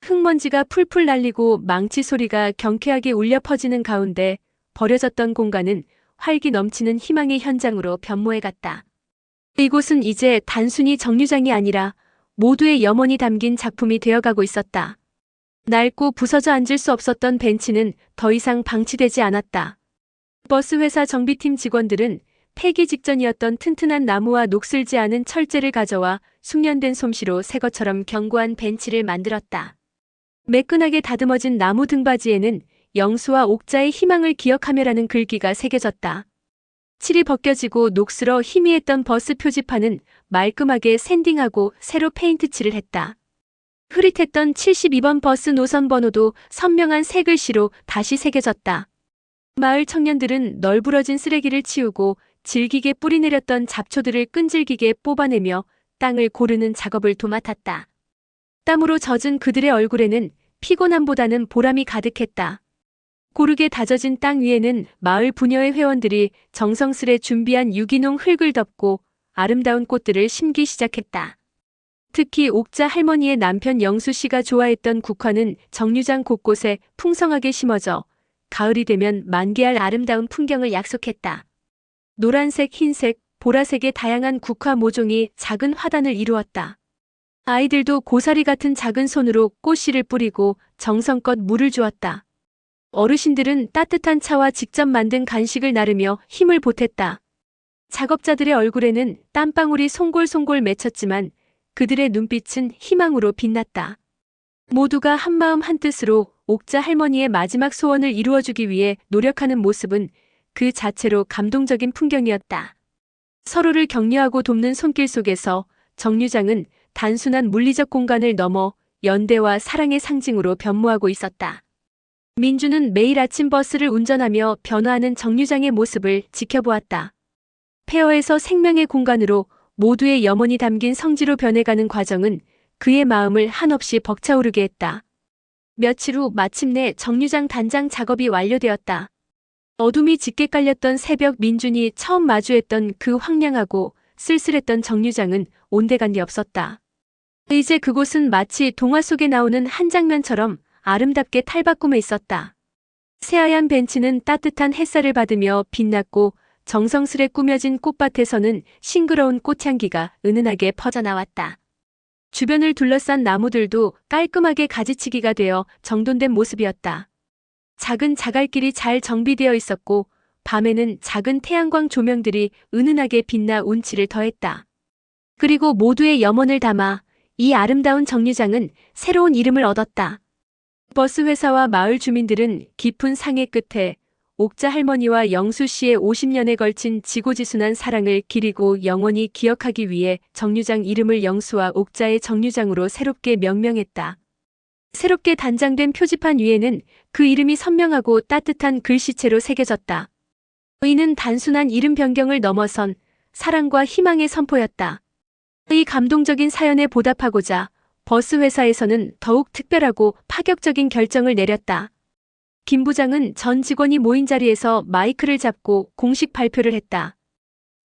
흙먼지가 풀풀 날리고 망치 소리가 경쾌하게 울려 퍼지는 가운데 버려졌던 공간은 활기 넘치는 희망의 현장으로 변모해갔다. 이곳은 이제 단순히 정류장이 아니라 모두의 염원이 담긴 작품이 되어가고 있었다. 낡고 부서져 앉을 수 없었던 벤치는 더 이상 방치되지 않았다. 버스 회사 정비팀 직원들은 폐기 직전이었던 튼튼한 나무와 녹슬지 않은 철재를 가져와 숙련된 솜씨로 새 것처럼 견고한 벤치를 만들었다. 매끈하게 다듬어진 나무 등받이에는 영수와 옥자의 희망을 기억하며라는 글귀가 새겨졌다. 칠이 벗겨지고 녹슬어 희미했던 버스 표지판은 말끔하게 샌딩하고 새로 페인트 칠을 했다. 흐릿했던 72번 버스 노선 번호도 선명한 새 글씨로 다시 새겨졌다. 마을 청년들은 널브러진 쓰레기를 치우고 질기게 뿌리내렸던 잡초들을 끈질기게 뽑아내며 땅을 고르는 작업을 도맡았다. 땀으로 젖은 그들의 얼굴에는 피곤함보다는 보람이 가득했다. 고르게 다져진 땅 위에는 마을 부녀회 회원들이 정성스레 준비한 유기농 흙을 덮고 아름다운 꽃들을 심기 시작했다. 특히 옥자 할머니의 남편 영수 씨가 좋아했던 국화는 정류장 곳곳에 풍성하게 심어져 가을이 되면 만개할 아름다운 풍경을 약속했다. 노란색, 흰색, 보라색의 다양한 국화 모종이 작은 화단을 이루었다. 아이들도 고사리 같은 작은 손으로 꽃씨를 뿌리고 정성껏 물을 주었다. 어르신들은 따뜻한 차와 직접 만든 간식을 나르며 힘을 보탰다. 작업자들의 얼굴에는 땀방울이 송골송골 맺혔지만 그들의 눈빛은 희망으로 빛났다. 모두가 한마음 한뜻으로 옥자 할머니의 마지막 소원을 이루어주기 위해 노력하는 모습은 그 자체로 감동적인 풍경이었다. 서로를 격려하고 돕는 손길 속에서 정류장은 단순한 물리적 공간을 넘어 연대와 사랑의 상징으로 변모하고 있었다. 민주는 매일 아침 버스를 운전하며 변화하는 정류장의 모습을 지켜보았다. 폐허에서 생명의 공간으로 모두의 염원이 담긴 성지로 변해가는 과정은 그의 마음을 한없이 벅차오르게 했다. 며칠 후 마침내 정류장 단장 작업이 완료되었다. 어둠이 짙게 깔렸던 새벽 민준이 처음 마주했던 그 황량하고 쓸쓸했던 정류장은 온데간데 없었다. 이제 그곳은 마치 동화 속에 나오는 한 장면처럼 아름답게 탈바꿈해 있었다. 새하얀 벤치는 따뜻한 햇살을 받으며 빛났고 정성스레 꾸며진 꽃밭에서는 싱그러운 꽃향기가 은은하게 퍼져나왔다. 주변을 둘러싼 나무들도 깔끔하게 가지치기가 되어 정돈된 모습이었다. 작은 자갈길이 잘 정비되어 있었고 밤에는 작은 태양광 조명들이 은은하게 빛나 운치를 더했다. 그리고 모두의 염원을 담아 이 아름다운 정류장은 새로운 이름을 얻었다. 버스 회사와 마을 주민들은 깊은 상해 끝에 옥자 할머니와 영수 씨의 50년에 걸친 지고지순한 사랑을 기리고 영원히 기억하기 위해 정류장 이름을 영수와 옥자의 정류장으로 새롭게 명명했다. 새롭게 단장된 표지판 위에는 그 이름이 선명하고 따뜻한 글씨체로 새겨졌다. 이는 단순한 이름 변경을 넘어선 사랑과 희망의 선포였다. 이 감동적인 사연에 보답하고자 버스 회사에서는 더욱 특별하고 파격적인 결정을 내렸다. 김 부장은 전 직원이 모인 자리에서 마이크를 잡고 공식 발표를 했다.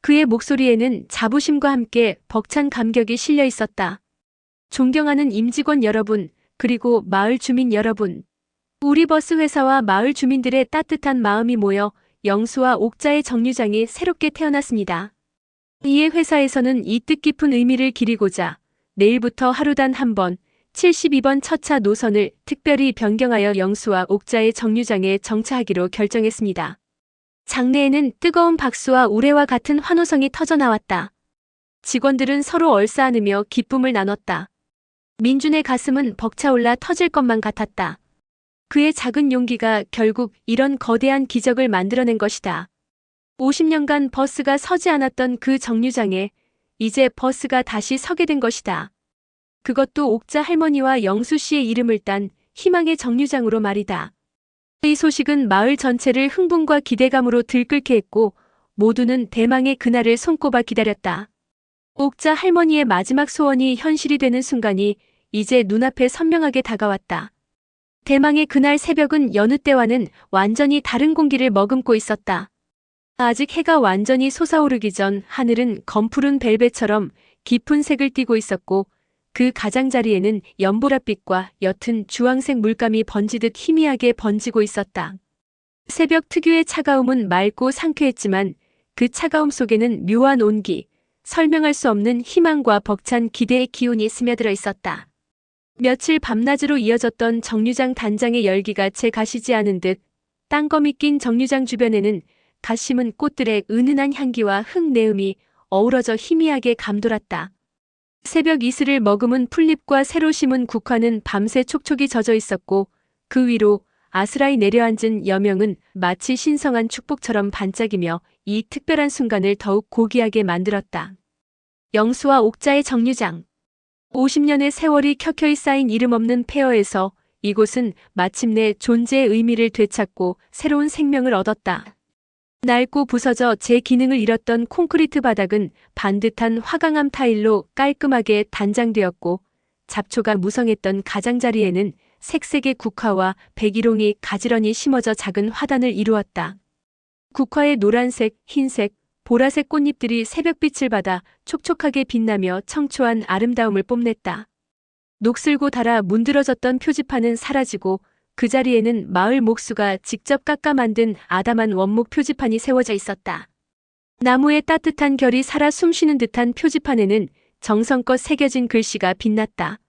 그의 목소리에는 자부심과 함께 벅찬 감격이 실려 있었다. 존경하는 임직원 여러분, 그리고 마을 주민 여러분. 우리 버스 회사와 마을 주민들의 따뜻한 마음이 모여 영수와 옥자의 정류장이 새롭게 태어났습니다. 이에 회사에서는 이 뜻깊은 의미를 기리고자 내일부터 하루 단 한 번 72번 첫차 노선을 특별히 변경하여 영수와 옥자의 정류장에 정차하기로 결정했습니다. 장내에는 뜨거운 박수와 우레와 같은 환호성이 터져나왔다. 직원들은 서로 얼싸안으며 기쁨을 나눴다. 민준의 가슴은 벅차올라 터질 것만 같았다. 그의 작은 용기가 결국 이런 거대한 기적을 만들어낸 것이다. 50년간 버스가 서지 않았던 그 정류장에 이제 버스가 다시 서게 된 것이다. 그것도 옥자 할머니와 영수 씨의 이름을 딴 희망의 정류장으로 말이다. 이 소식은 마을 전체를 흥분과 기대감으로 들끓게 했고 모두는 대망의 그날을 손꼽아 기다렸다. 옥자 할머니의 마지막 소원이 현실이 되는 순간이 이제 눈앞에 선명하게 다가왔다. 대망의 그날 새벽은 여느 때와는 완전히 다른 공기를 머금고 있었다. 아직 해가 완전히 솟아오르기 전 하늘은 검푸른 벨벳처럼 깊은 색을 띠고 있었고 그 가장자리에는 연보랏빛과 옅은 주황색 물감이 번지듯 희미하게 번지고 있었다. 새벽 특유의 차가움은 맑고 상쾌했지만 그 차가움 속에는 묘한 온기, 설명할 수 없는 희망과 벅찬 기대의 기운이 스며들어 있었다. 며칠 밤낮으로 이어졌던 정류장 단장의 열기가 채 가시지 않은 듯 땅거미 낀 정류장 주변에는 갓 심은 꽃들의 은은한 향기와 흙내음이 어우러져 희미하게 감돌았다. 새벽 이슬을 머금은 풀잎과 새로 심은 국화는 밤새 촉촉이 젖어 있었고 그 위로 아스라이 내려앉은 여명은 마치 신성한 축복처럼 반짝이며 이 특별한 순간을 더욱 고귀하게 만들었다. 영수와 옥자의 정류장. 50년의 세월이 켜켜이 쌓인 이름 없는 폐허에서 이곳은 마침내 존재의 의미를 되찾고 새로운 생명을 얻었다. 낡고 부서져 제 기능을 잃었던 콘크리트 바닥은 반듯한 화강암 타일로 깔끔하게 단장되었고 잡초가 무성했던 가장자리에는 색색의 국화와 백일홍이 가지런히 심어져 작은 화단을 이루었다. 국화의 노란색, 흰색, 보라색 꽃잎들이 새벽빛을 받아 촉촉하게 빛나며 청초한 아름다움을 뽐냈다. 녹슬고 닳아 문드러졌던 표지판은 사라지고 그 자리에는 마을 목수가 직접 깎아 만든 아담한 원목 표지판이 세워져 있었다. 나무의 따뜻한 결이 살아 숨쉬는 듯한 표지판에는 정성껏 새겨진 글씨가 빛났다.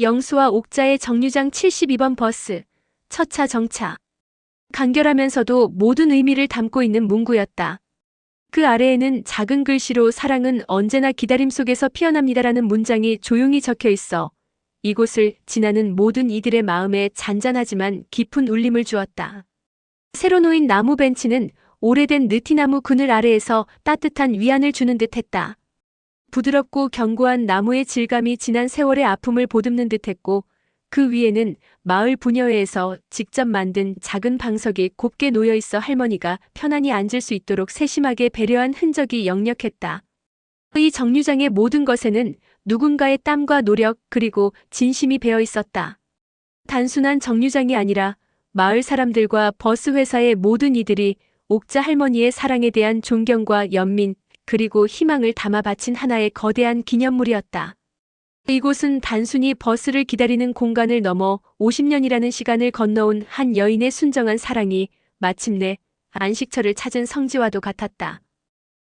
영수와 옥자의 정류장 72번 버스, 첫 차 정차. 간결하면서도 모든 의미를 담고 있는 문구였다. 그 아래에는 작은 글씨로 사랑은 언제나 기다림 속에서 피어납니다라는 문장이 조용히 적혀 있어 이곳을 지나는 모든 이들의 마음에 잔잔하지만 깊은 울림을 주었다. 새로 놓인 나무 벤치는 오래된 느티나무 그늘 아래에서 따뜻한 위안을 주는 듯했다. 부드럽고 견고한 나무의 질감이 지난 세월의 아픔을 보듬는 듯했고 그 위에는 마을 부녀회에서 직접 만든 작은 방석이 곱게 놓여있어 할머니가 편안히 앉을 수 있도록 세심하게 배려한 흔적이 역력했다. 이 정류장의 모든 것에는 누군가의 땀과 노력 그리고 진심이 배어 있었다. 단순한 정류장이 아니라 마을 사람들과 버스 회사의 모든 이들이 옥자 할머니의 사랑에 대한 존경과 연민 그리고 희망을 담아 바친 하나의 거대한 기념물이었다. 이곳은 단순히 버스를 기다리는 공간을 넘어 50년이라는 시간을 건너온 한 여인의 순정한 사랑이 마침내 안식처를 찾은 성지와도 같았다.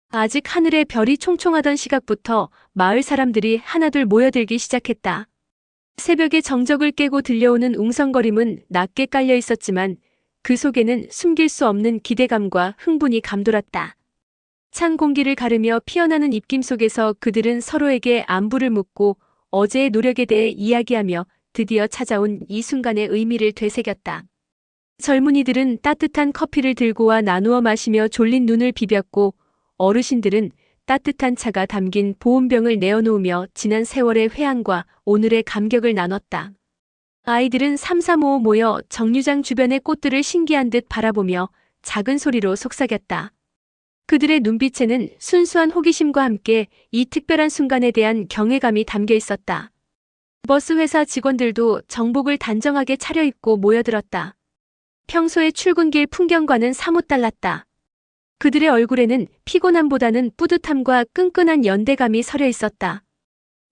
아직 하늘에 별이 총총하던 시각부터 마을 사람들이 하나둘 모여들기 시작했다. 새벽의 정적을 깨고 들려오는 웅성거림은 낮게 깔려 있었지만 그 속에는 숨길 수 없는 기대감과 흥분이 감돌았다. 찬 공기를 가르며 피어나는 입김 속에서 그들은 서로에게 안부를 묻고 어제의 노력에 대해 이야기하며 드디어 찾아온 이 순간의 의미를 되새겼다. 젊은이들은 따뜻한 커피를 들고 와 나누어 마시며 졸린 눈을 비볐고 어르신들은 따뜻한 차가 담긴 보온병을 내어놓으며 지난 세월의 회한과 오늘의 감격을 나눴다. 아이들은 삼삼오오 모여 정류장 주변의 꽃들을 신기한 듯 바라보며 작은 소리로 속삭였다. 그들의 눈빛에는 순수한 호기심과 함께 이 특별한 순간에 대한 경외감이 담겨 있었다. 버스 회사 직원들도 정복을 단정하게 차려입고 모여들었다. 평소의 출근길 풍경과는 사뭇 달랐다. 그들의 얼굴에는 피곤함보다는 뿌듯함과 끈끈한 연대감이 서려 있었다.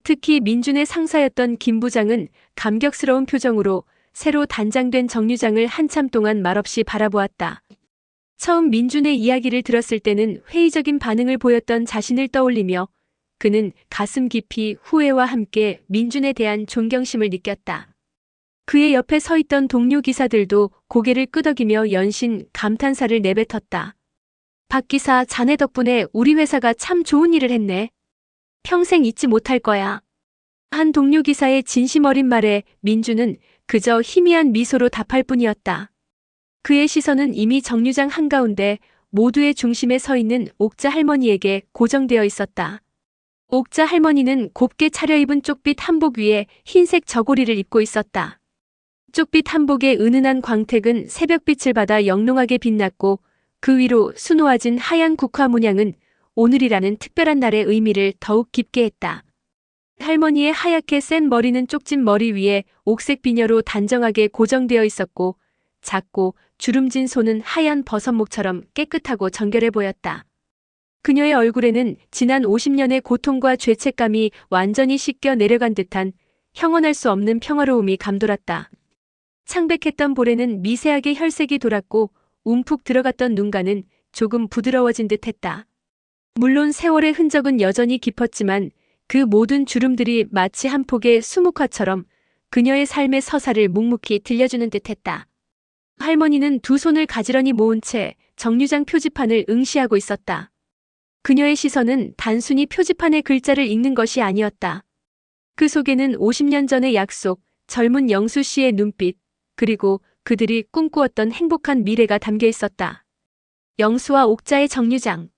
특히 민준의 상사였던 김 부장은 감격스러운 표정으로 새로 단장된 정류장을 한참 동안 말없이 바라보았다. 처음 민준의 이야기를 들었을 때는 회의적인 반응을 보였던 자신을 떠올리며 그는 가슴 깊이 후회와 함께 민준에 대한 존경심을 느꼈다. 그의 옆에 서 있던 동료 기사들도 고개를 끄덕이며 연신 감탄사를 내뱉었다. 박 기사, 자네 덕분에 우리 회사가 참 좋은 일을 했네. 평생 잊지 못할 거야. 한 동료 기사의 진심 어린 말에 민준은 그저 희미한 미소로 답할 뿐이었다. 그의 시선은 이미 정류장 한가운데 모두의 중심에 서 있는 옥자 할머니에게 고정되어 있었다. 옥자 할머니는 곱게 차려입은 쪽빛 한복 위에 흰색 저고리를 입고 있었다. 쪽빛 한복의 은은한 광택은 새벽빛을 받아 영롱하게 빛났고 그 위로 수놓아진 하얀 국화 문양은 오늘이라는 특별한 날의 의미를 더욱 깊게 했다. 할머니의 하얗게 센 머리는 쪽진 머리 위에 옥색 비녀로 단정하게 고정되어 있었고 작고 주름진 손은 하얀 버섯목처럼 깨끗하고 정결해 보였다. 그녀의 얼굴에는 지난 50년의 고통과 죄책감이 완전히 씻겨 내려간 듯한 형언할 수 없는 평화로움이 감돌았다. 창백했던 볼에는 미세하게 혈색이 돌았고 움푹 들어갔던 눈가는 조금 부드러워진 듯했다. 물론 세월의 흔적은 여전히 깊었지만 그 모든 주름들이 마치 한 폭의 수묵화처럼 그녀의 삶의 서사를 묵묵히 들려주는 듯했다. 할머니는 두 손을 가지런히 모은 채 정류장 표지판을 응시하고 있었다. 그녀의 시선은 단순히 표지판의 글자를 읽는 것이 아니었다. 그 속에는 50년 전의 약속, 젊은 영수 씨의 눈빛, 그리고 그들이 꿈꾸었던 행복한 미래가 담겨 있었다. 영수와 옥자의 정류장.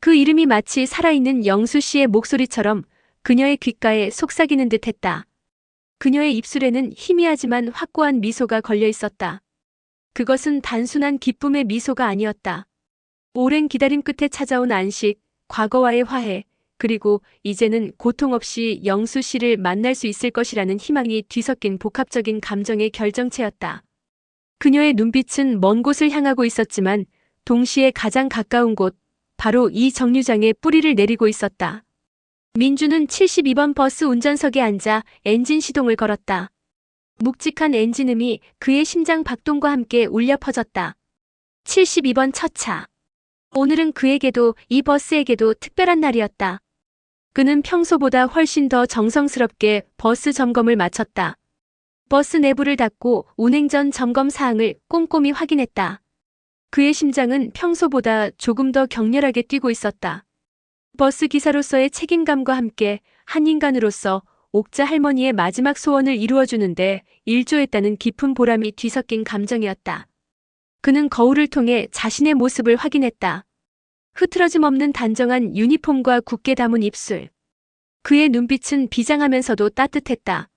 그 이름이 마치 살아있는 영수 씨의 목소리처럼 그녀의 귓가에 속삭이는 듯했다. 그녀의 입술에는 희미하지만 확고한 미소가 걸려 있었다. 그것은 단순한 기쁨의 미소가 아니었다. 오랜 기다림 끝에 찾아온 안식, 과거와의 화해, 그리고 이제는 고통 없이 영수 씨를 만날 수 있을 것이라는 희망이 뒤섞인 복합적인 감정의 결정체였다. 그녀의 눈빛은 먼 곳을 향하고 있었지만 동시에 가장 가까운 곳, 바로 이 정류장에 뿌리를 내리고 있었다. 민주는 72번 버스 운전석에 앉아 엔진 시동을 걸었다. 묵직한 엔진음이 그의 심장 박동과 함께 울려 퍼졌다. 72번 첫 차. 오늘은 그에게도 이 버스에게도 특별한 날이었다. 그는 평소보다 훨씬 더 정성스럽게 버스 점검을 마쳤다. 버스 내부를 닫고 운행 전 점검 사항을 꼼꼼히 확인했다. 그의 심장은 평소보다 조금 더 격렬하게 뛰고 있었다. 버스 기사로서의 책임감과 함께 한 인간으로서 옥자 할머니의 마지막 소원을 이루어주는데 일조했다는 깊은 보람이 뒤섞인 감정이었다. 그는 거울을 통해 자신의 모습을 확인했다. 흐트러짐 없는 단정한 유니폼과 굳게 담은 입술. 그의 눈빛은 비장하면서도 따뜻했다.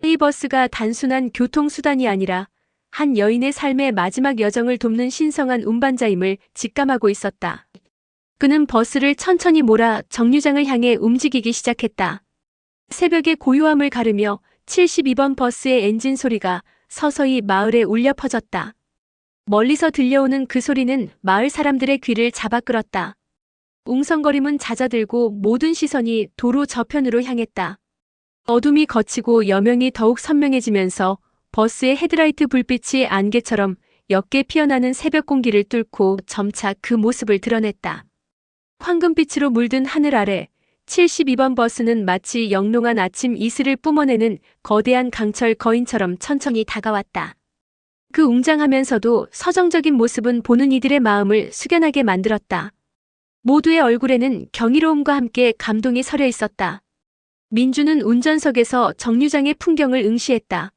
이 버스가 단순한 교통수단이 아니라 한 여인의 삶의 마지막 여정을 돕는 신성한 운반자임을 직감하고 있었다. 그는 버스를 천천히 몰아 정류장을 향해 움직이기 시작했다. 새벽의 고요함을 가르며 72번 버스의 엔진 소리가 서서히 마을에 울려 퍼졌다. 멀리서 들려오는 그 소리는 마을 사람들의 귀를 잡아 끌었다. 웅성거림은 잦아들고 모든 시선이 도로 저편으로 향했다. 어둠이 걷히고 여명이 더욱 선명해지면서 버스의 헤드라이트 불빛이 안개처럼 옅게 피어나는 새벽 공기를 뚫고 점차 그 모습을 드러냈다. 황금빛으로 물든 하늘 아래 72번 버스는 마치 영롱한 아침 이슬을 뿜어내는 거대한 강철 거인처럼 천천히 다가왔다. 그 웅장하면서도 서정적인 모습은 보는 이들의 마음을 숙연하게 만들었다. 모두의 얼굴에는 경이로움과 함께 감동이 서려 있었다. 민주는 운전석에서 정류장의 풍경을 응시했다.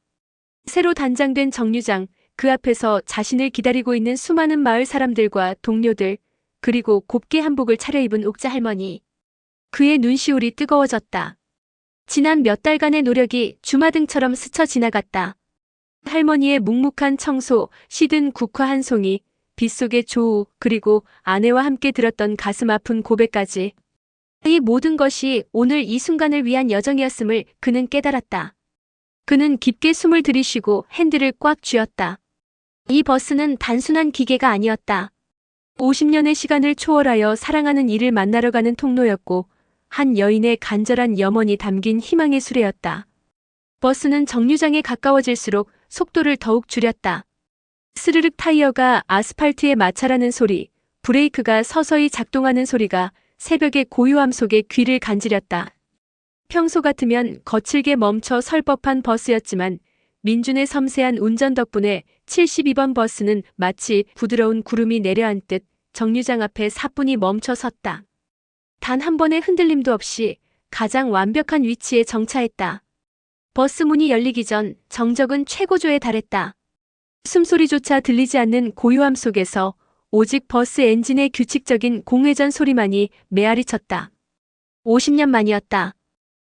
새로 단장된 정류장, 그 앞에서 자신을 기다리고 있는 수많은 마을 사람들과 동료들, 그리고 곱게 한복을 차려입은 옥자 할머니. 그의 눈시울이 뜨거워졌다. 지난 몇 달간의 노력이 주마등처럼 스쳐 지나갔다. 할머니의 묵묵한 청소, 시든 국화 한 송이, 빗속의 조우, 그리고 아내와 함께 들었던 가슴 아픈 고백까지. 이 모든 것이 오늘 이 순간을 위한 여정이었음을 그는 깨달았다. 그는 깊게 숨을 들이쉬고 핸들을 꽉 쥐었다. 이 버스는 단순한 기계가 아니었다. 50년의 시간을 초월하여 사랑하는 이를 만나러 가는 통로였고 한 여인의 간절한 염원이 담긴 희망의 수레였다. 버스는 정류장에 가까워질수록 속도를 더욱 줄였다. 스르륵 타이어가 아스팔트에 마찰하는 소리, 브레이크가 서서히 작동하는 소리가 새벽의 고요함 속에 귀를 간지렸다. 평소 같으면 거칠게 멈춰 설 법한 버스였지만 민준의 섬세한 운전 덕분에 72번 버스는 마치 부드러운 구름이 내려앉듯 정류장 앞에 사뿐히 멈춰 섰다. 단 한 번의 흔들림도 없이 가장 완벽한 위치에 정차했다. 버스 문이 열리기 전 정적은 최고조에 달했다. 숨소리조차 들리지 않는 고요함 속에서 오직 버스 엔진의 규칙적인 공회전 소리만이 메아리 쳤다. 50년 만이었다.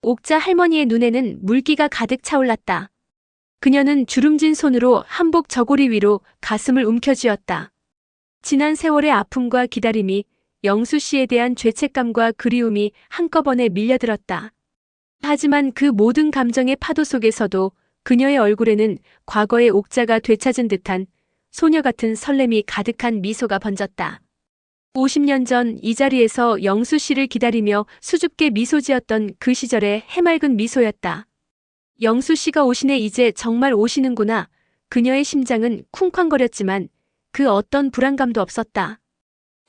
옥자 할머니의 눈에는 물기가 가득 차올랐다. 그녀는 주름진 손으로 한복 저고리 위로 가슴을 움켜쥐었다. 지난 세월의 아픔과 기다림이, 영수 씨에 대한 죄책감과 그리움이 한꺼번에 밀려들었다. 하지만 그 모든 감정의 파도 속에서도 그녀의 얼굴에는 과거의 옥자가 되찾은 듯한 소녀 같은 설렘이 가득한 미소가 번졌다. 50년 전 이 자리에서 영수 씨를 기다리며 수줍게 미소 지었던 그 시절의 해맑은 미소였다. 영수 씨가 오시네, 이제 정말 오시는구나. 그녀의 심장은 쿵쾅거렸지만 그 어떤 불안감도 없었다.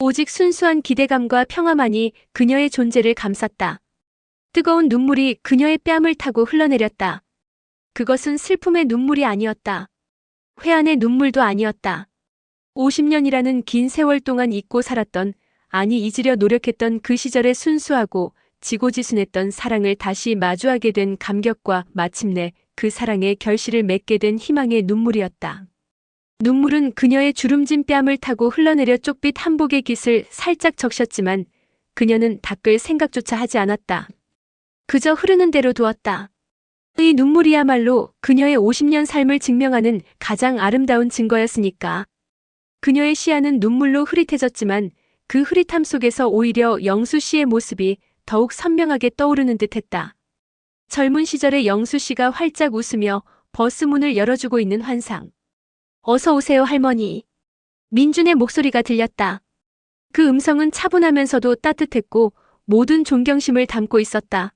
오직 순수한 기대감과 평화만이 그녀의 존재를 감쌌다. 뜨거운 눈물이 그녀의 뺨을 타고 흘러내렸다. 그것은 슬픔의 눈물이 아니었다. 회한의 눈물도 아니었다. 50년이라는 긴 세월 동안 잊고 살았던, 아니 잊으려 노력했던 그 시절의 순수하고 지고지순했던 사랑을 다시 마주하게 된 감격과 마침내 그 사랑의 결실을 맺게 된 희망의 눈물이었다. 눈물은 그녀의 주름진 뺨을 타고 흘러내려 쪽빛 한복의 깃을 살짝 적셨지만 그녀는 닦을 생각조차 하지 않았다. 그저 흐르는 대로 두었다. 이 눈물이야말로 그녀의 50년 삶을 증명하는 가장 아름다운 증거였으니까. 그녀의 시야는 눈물로 흐릿해졌지만 그 흐릿함 속에서 오히려 영수 씨의 모습이 더욱 선명하게 떠오르는 듯했다. 젊은 시절의 영수 씨가 활짝 웃으며 버스 문을 열어주고 있는 환상. 어서 오세요, 할머니. 민준의 목소리가 들렸다. 그 음성은 차분하면서도 따뜻했고 모든 존경심을 담고 있었다.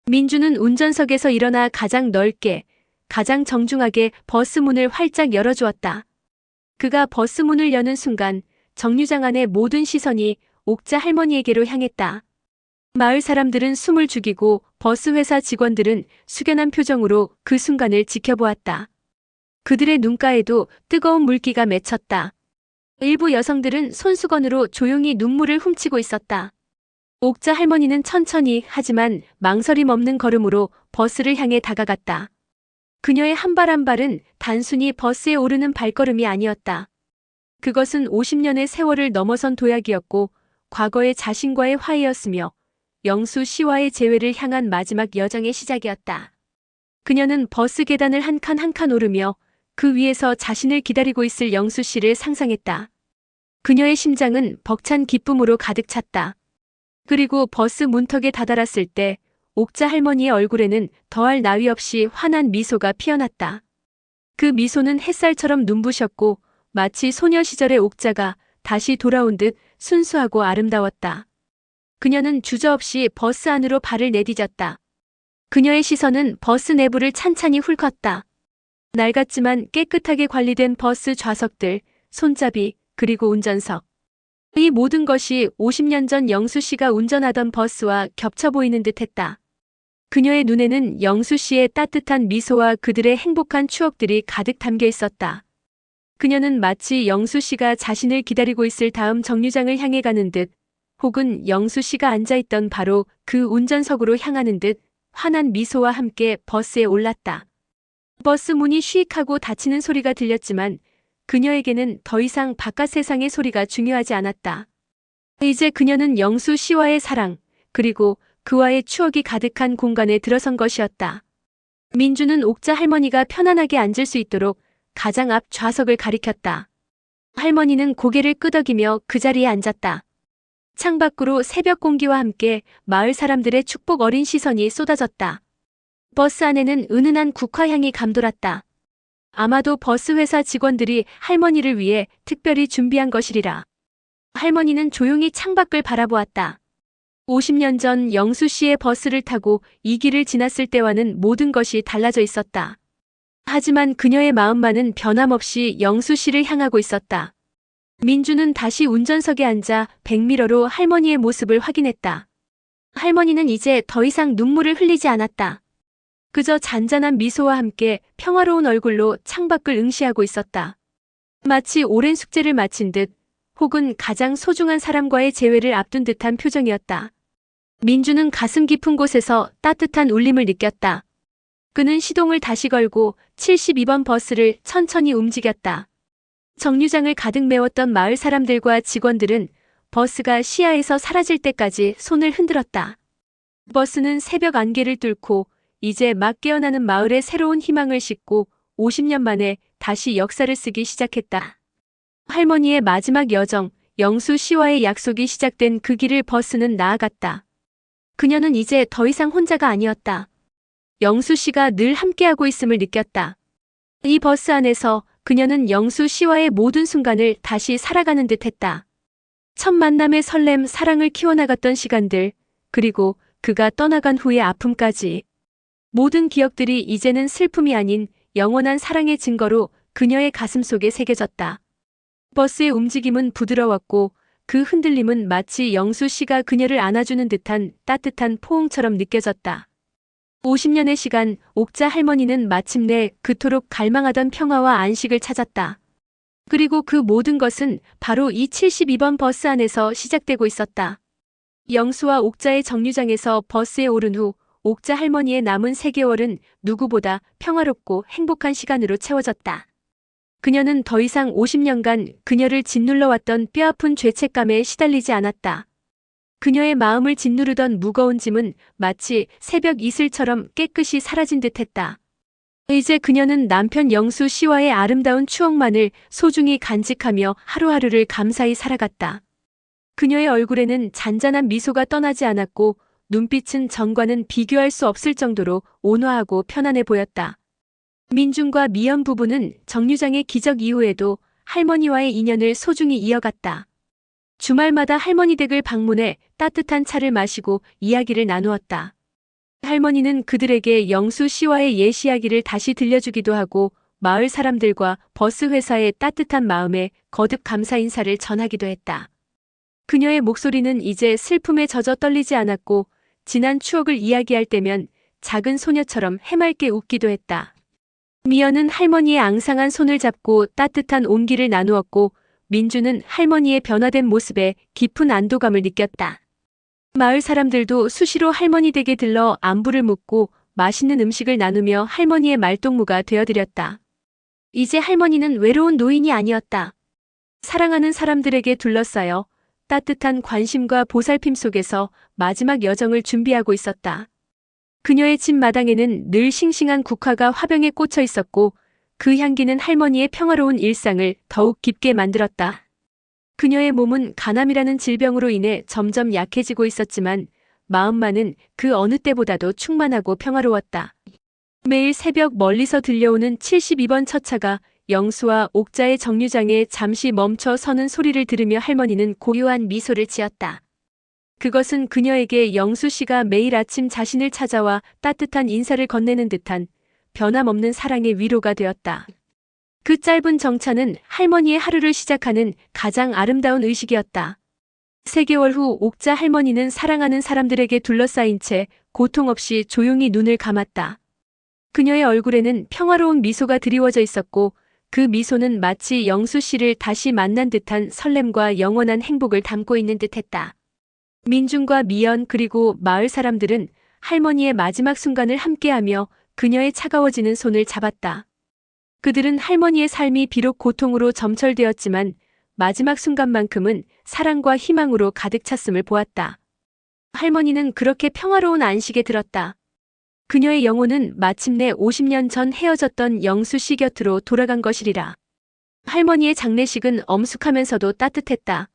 민준은 운전석에서 일어나 가장 넓게, 가장 정중하게 버스 문을 활짝 열어주었다. 그가 버스 문을 여는 순간 정류장 안의 모든 시선이 옥자 할머니에게로 향했다. 마을 사람들은 숨을 죽이고 버스 회사 직원들은 숙연한 표정으로 그 순간을 지켜보았다. 그들의 눈가에도 뜨거운 물기가 맺혔다. 일부 여성들은 손수건으로 조용히 눈물을 훔치고 있었다. 옥자 할머니는 천천히 하지만 망설임 없는 걸음으로 버스를 향해 다가갔다. 그녀의 한 발 한 발은 단순히 버스에 오르는 발걸음이 아니었다. 그것은 50년의 세월을 넘어선 도약이었고 과거의 자신과의 화해였으며 영수 씨와의 재회를 향한 마지막 여정의 시작이었다. 그녀는 버스 계단을 한 칸 한 칸 오르며 그 위에서 자신을 기다리고 있을 영수 씨를 상상했다. 그녀의 심장은 벅찬 기쁨으로 가득 찼다. 그리고 버스 문턱에 다다랐을 때 옥자 할머니의 얼굴에는 더할 나위 없이 환한 미소가 피어났다. 그 미소는 햇살처럼 눈부셨고 마치 소녀 시절의 옥자가 다시 돌아온 듯 순수하고 아름다웠다. 그녀는 주저없이 버스 안으로 발을 내디뎠다. 그녀의 시선은 버스 내부를 찬찬히 훑었다. 낡았지만 깨끗하게 관리된 버스 좌석들, 손잡이, 그리고 운전석. 이 모든 것이 50년 전 영수 씨가 운전하던 버스와 겹쳐 보이는 듯했다. 그녀의 눈에는 영수 씨의 따뜻한 미소와 그들의 행복한 추억들이 가득 담겨 있었다. 그녀는 마치 영수 씨가 자신을 기다리고 있을 다음 정류장을 향해 가는 듯, 혹은 영수 씨가 앉아있던 바로 그 운전석으로 향하는 듯 환한 미소와 함께 버스에 올랐다. 버스 문이 쉬익하고 닫히는 소리가 들렸지만 그녀에게는 더 이상 바깥 세상의 소리가 중요하지 않았다. 이제 그녀는 영수 씨와의 사랑, 그리고 그와의 추억이 가득한 공간에 들어선 것이었다. 민주는 옥자 할머니가 편안하게 앉을 수 있도록 가장 앞 좌석을 가리켰다. 할머니는 고개를 끄덕이며 그 자리에 앉았다. 창밖으로 새벽 공기와 함께 마을 사람들의 축복 어린 시선이 쏟아졌다. 버스 안에는 은은한 국화향이 감돌았다. 아마도 버스 회사 직원들이 할머니를 위해 특별히 준비한 것이리라. 할머니는 조용히 창밖을 바라보았다. 50년 전 영수 씨의 버스를 타고 이 길을 지났을 때와는 모든 것이 달라져 있었다. 하지만 그녀의 마음만은 변함없이 영수 씨를 향하고 있었다. 민주는 다시 운전석에 앉아 백미러로 할머니의 모습을 확인했다. 할머니는 이제 더 이상 눈물을 흘리지 않았다. 그저 잔잔한 미소와 함께 평화로운 얼굴로 창밖을 응시하고 있었다. 마치 오랜 숙제를 마친 듯, 혹은 가장 소중한 사람과의 재회를 앞둔 듯한 표정이었다. 민주는 가슴 깊은 곳에서 따뜻한 울림을 느꼈다. 그는 시동을 다시 걸고 72번 버스를 천천히 움직였다. 정류장을 가득 메웠던 마을 사람들과 직원들은 버스가 시야에서 사라질 때까지 손을 흔들었다. 버스는 새벽 안개를 뚫고 이제 막 깨어나는 마을에 새로운 희망을 싣고 50년 만에 다시 역사를 쓰기 시작했다. 할머니의 마지막 여정, 영수 씨와의 약속이 시작된 그 길을 버스는 나아갔다. 그녀는 이제 더 이상 혼자가 아니었다. 영수 씨가 늘 함께하고 있음을 느꼈다. 이 버스 안에서 그녀는 영수 씨와의 모든 순간을 다시 살아가는 듯했다. 첫 만남의 설렘, 사랑을 키워나갔던 시간들, 그리고 그가 떠나간 후의 아픔까지. 모든 기억들이 이제는 슬픔이 아닌 영원한 사랑의 증거로 그녀의 가슴 속에 새겨졌다. 버스의 움직임은 부드러웠고 그 흔들림은 마치 영수 씨가 그녀를 안아주는 듯한 따뜻한 포옹처럼 느껴졌다. 50년의 시간, 옥자 할머니는 마침내 그토록 갈망하던 평화와 안식을 찾았다. 그리고 그 모든 것은 바로 이 72번 버스 안에서 시작되고 있었다. 영수와 옥자의 정류장에서 버스에 오른 후 옥자 할머니의 남은 3개월은 누구보다 평화롭고 행복한 시간으로 채워졌다. 그녀는 더 이상 50년간 그녀를 짓눌러왔던 뼈아픈 죄책감에 시달리지 않았다. 그녀의 마음을 짓누르던 무거운 짐은 마치 새벽 이슬처럼 깨끗이 사라진 듯했다. 이제 그녀는 남편 영수 씨와의 아름다운 추억만을 소중히 간직하며 하루하루를 감사히 살아갔다. 그녀의 얼굴에는 잔잔한 미소가 떠나지 않았고 눈빛은 전과는 비교할 수 없을 정도로 온화하고 편안해 보였다. 민준과 미연 부부는 정류장의 기적 이후에도 할머니와의 인연을 소중히 이어갔다. 주말마다 할머니 댁을 방문해 따뜻한 차를 마시고 이야기를 나누었다. 할머니는 그들에게 영수 씨와의 옛 이야기를 다시 들려주기도 하고 마을 사람들과 버스 회사의 따뜻한 마음에 거듭 감사 인사를 전하기도 했다. 그녀의 목소리는 이제 슬픔에 젖어 떨리지 않았고 지난 추억을 이야기할 때면 작은 소녀처럼 해맑게 웃기도 했다. 미연은 할머니의 앙상한 손을 잡고 따뜻한 온기를 나누었고 민주는 할머니의 변화된 모습에 깊은 안도감을 느꼈다. 마을 사람들도 수시로 할머니 댁에 들러 안부를 묻고 맛있는 음식을 나누며 할머니의 말동무가 되어드렸다. 이제 할머니는 외로운 노인이 아니었다. 사랑하는 사람들에게 둘러싸여 따뜻한 관심과 보살핌 속에서 마지막 여정을 준비하고 있었다. 그녀의 집 마당에는 늘 싱싱한 국화가 화병에 꽂혀 있었고 그 향기는 할머니의 평화로운 일상을 더욱 깊게 만들었다. 그녀의 몸은 간암이라는 질병으로 인해 점점 약해지고 있었지만 마음만은 그 어느 때보다도 충만하고 평화로웠다. 매일 새벽 멀리서 들려오는 72번 첫차가 영수와 옥자의 정류장에 잠시 멈춰 서는 소리를 들으며 할머니는 고요한 미소를 지었다. 그것은 그녀에게 영수 씨가 매일 아침 자신을 찾아와 따뜻한 인사를 건네는 듯한 변함없는 사랑의 위로가 되었다. 그 짧은 정차는 할머니의 하루를 시작하는 가장 아름다운 의식이었다. 3개월 후 옥자 할머니는 사랑하는 사람들에게 둘러싸인 채 고통 없이 조용히 눈을 감았다. 그녀의 얼굴에는 평화로운 미소가 드리워져 있었고 그 미소는 마치 영수 씨를 다시 만난 듯한 설렘과 영원한 행복을 담고 있는 듯했다. 민중과 미연 그리고 마을 사람들은 할머니의 마지막 순간을 함께하며 그녀의 차가워지는 손을 잡았다. 그들은 할머니의 삶이 비록 고통으로 점철되었지만 마지막 순간만큼은 사랑과 희망으로 가득 찼음을 보았다. 할머니는 그렇게 평화로운 안식에 들었다. 그녀의 영혼은 마침내 50년 전 헤어졌던 영수 씨 곁으로 돌아간 것이리라. 할머니의 장례식은 엄숙하면서도 따뜻했다.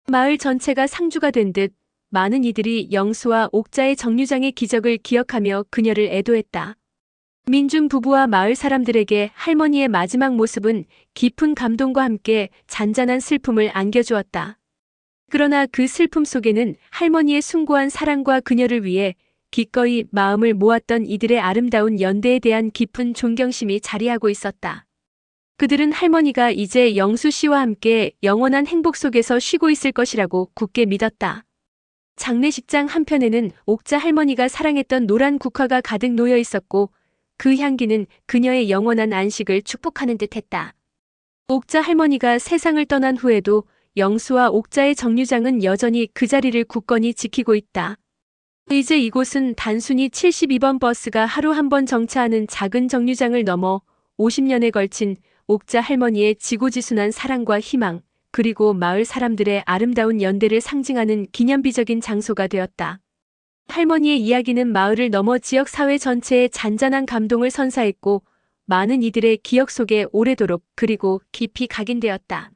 마을 전체가 상주가 된 듯 많은 이들이 영수와 옥자의 정류장의 기적을 기억하며 그녀를 애도했다. 민중 부부와 마을 사람들에게 할머니의 마지막 모습은 깊은 감동과 함께 잔잔한 슬픔을 안겨주었다. 그러나 그 슬픔 속에는 할머니의 숭고한 사랑과 그녀를 위해 기꺼이 마음을 모았던 이들의 아름다운 연대에 대한 깊은 존경심이 자리하고 있었다. 그들은 할머니가 이제 영수 씨와 함께 영원한 행복 속에서 쉬고 있을 것이라고 굳게 믿었다. 장례식장 한편에는 옥자 할머니가 사랑했던 노란 국화가 가득 놓여 있었고 그 향기는 그녀의 영원한 안식을 축복하는 듯했다. 옥자 할머니가 세상을 떠난 후에도 영수와 옥자의 정류장은 여전히 그 자리를 굳건히 지키고 있다. 이제 이곳은 단순히 72번 버스가 하루 한 번 정차하는 작은 정류장을 넘어 50년에 걸친 옥자 할머니의 지고지순한 사랑과 희망, 그리고 마을 사람들의 아름다운 연대를 상징하는 기념비적인 장소가 되었다. 할머니의 이야기는 마을을 넘어 지역 사회 전체에 잔잔한 감동을 선사했고 많은 이들의 기억 속에 오래도록 그리고 깊이 각인되었다.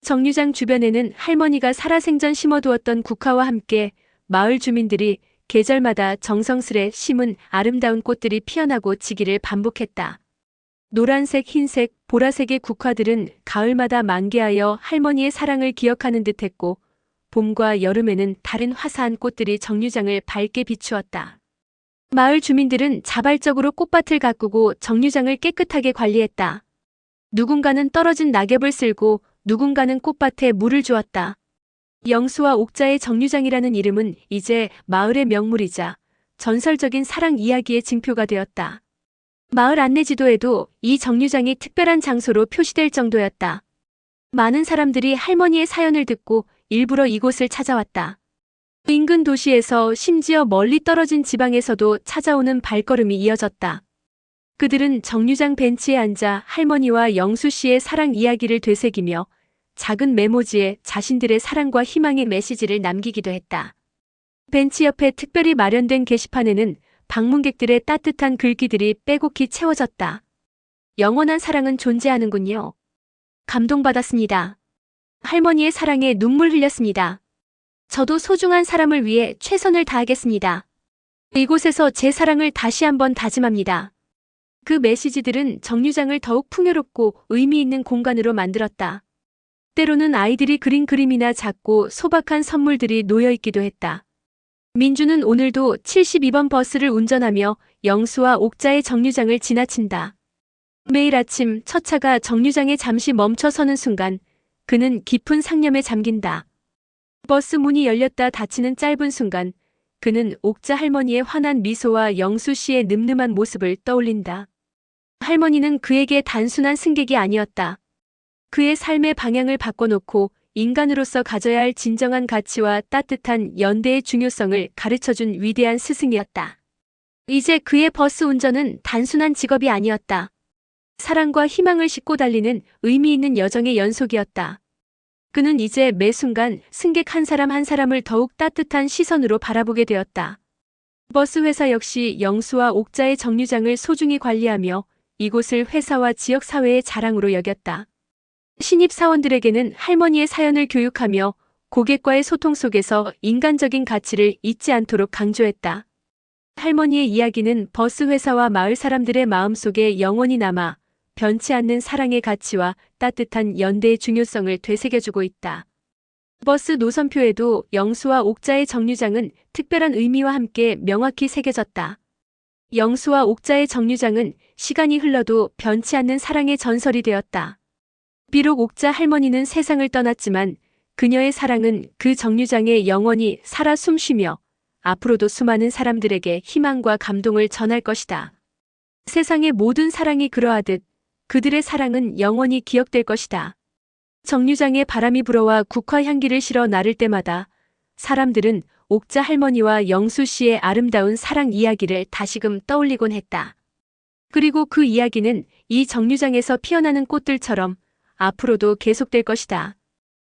정류장 주변에는 할머니가 살아생전 심어두었던 국화와 함께 마을 주민들이 계절마다 정성스레 심은 아름다운 꽃들이 피어나고 지기를 반복했다. 노란색, 흰색, 보라색의 국화들은 가을마다 만개하여 할머니의 사랑을 기억하는 듯했고 봄과 여름에는 다른 화사한 꽃들이 정류장을 밝게 비추었다. 마을 주민들은 자발적으로 꽃밭을 가꾸고 정류장을 깨끗하게 관리했다. 누군가는 떨어진 낙엽을 쓸고 누군가는 꽃밭에 물을 주었다. 영수와 옥자의 정류장이라는 이름은 이제 마을의 명물이자 전설적인 사랑 이야기의 징표가 되었다. 마을 안내지도에도 이 정류장이 특별한 장소로 표시될 정도였다. 많은 사람들이 할머니의 사연을 듣고 일부러 이곳을 찾아왔다. 인근 도시에서 심지어 멀리 떨어진 지방에서도 찾아오는 발걸음이 이어졌다. 그들은 정류장 벤치에 앉아 할머니와 영수 씨의 사랑 이야기를 되새기며 작은 메모지에 자신들의 사랑과 희망의 메시지를 남기기도 했다. 벤치 옆에 특별히 마련된 게시판에는 방문객들의 따뜻한 글귀들이 빼곡히 채워졌다. 영원한 사랑은 존재하는군요. 감동받았습니다. 할머니의 사랑에 눈물 흘렸습니다. 저도 소중한 사람을 위해 최선을 다하겠습니다. 이곳에서 제 사랑을 다시 한번 다짐합니다. 그 메시지들은 정류장을 더욱 풍요롭고 의미 있는 공간으로 만들었다. 때로는 아이들이 그린 그림이나 작고 소박한 선물들이 놓여 있기도 했다. 민주는 오늘도 72번 버스를 운전하며 영수와 옥자의 정류장을 지나친다. 매일 아침 첫 차가 정류장에 잠시 멈춰 서는 순간 그는 깊은 상념에 잠긴다. 버스 문이 열렸다 닫히는 짧은 순간 그는 옥자 할머니의 환한 미소와 영수 씨의 늠름한 모습을 떠올린다. 할머니는 그에게 단순한 승객이 아니었다. 그의 삶의 방향을 바꿔놓고 인간으로서 가져야 할 진정한 가치와 따뜻한 연대의 중요성을 가르쳐준 위대한 스승이었다. 이제 그의 버스 운전은 단순한 직업이 아니었다. 사랑과 희망을 싣고 달리는 의미 있는 여정의 연속이었다. 그는 이제 매 순간 승객 한 사람 한 사람을 더욱 따뜻한 시선으로 바라보게 되었다. 버스 회사 역시 영수와 옥자의 정류장을 소중히 관리하며 이곳을 회사와 지역 사회의 자랑으로 여겼다. 신입 사원들에게는 할머니의 사연을 교육하며 고객과의 소통 속에서 인간적인 가치를 잊지 않도록 강조했다. 할머니의 이야기는 버스 회사와 마을 사람들의 마음속에 영원히 남아 변치 않는 사랑의 가치와 따뜻한 연대의 중요성을 되새겨주고 있다. 버스 노선표에도 영수와 옥자의 정류장은 특별한 의미와 함께 명확히 새겨졌다. 영수와 옥자의 정류장은 시간이 흘러도 변치 않는 사랑의 전설이 되었다. 비록 옥자 할머니는 세상을 떠났지만 그녀의 사랑은 그 정류장에 영원히 살아 숨쉬며 앞으로도 수많은 사람들에게 희망과 감동을 전할 것이다. 세상의 모든 사랑이 그러하듯 그들의 사랑은 영원히 기억될 것이다. 정류장에 바람이 불어와 국화 향기를 실어 나를 때마다 사람들은 옥자 할머니와 영수 씨의 아름다운 사랑 이야기를 다시금 떠올리곤 했다. 그리고 그 이야기는 이 정류장에서 피어나는 꽃들처럼 앞으로도 계속될 것이다.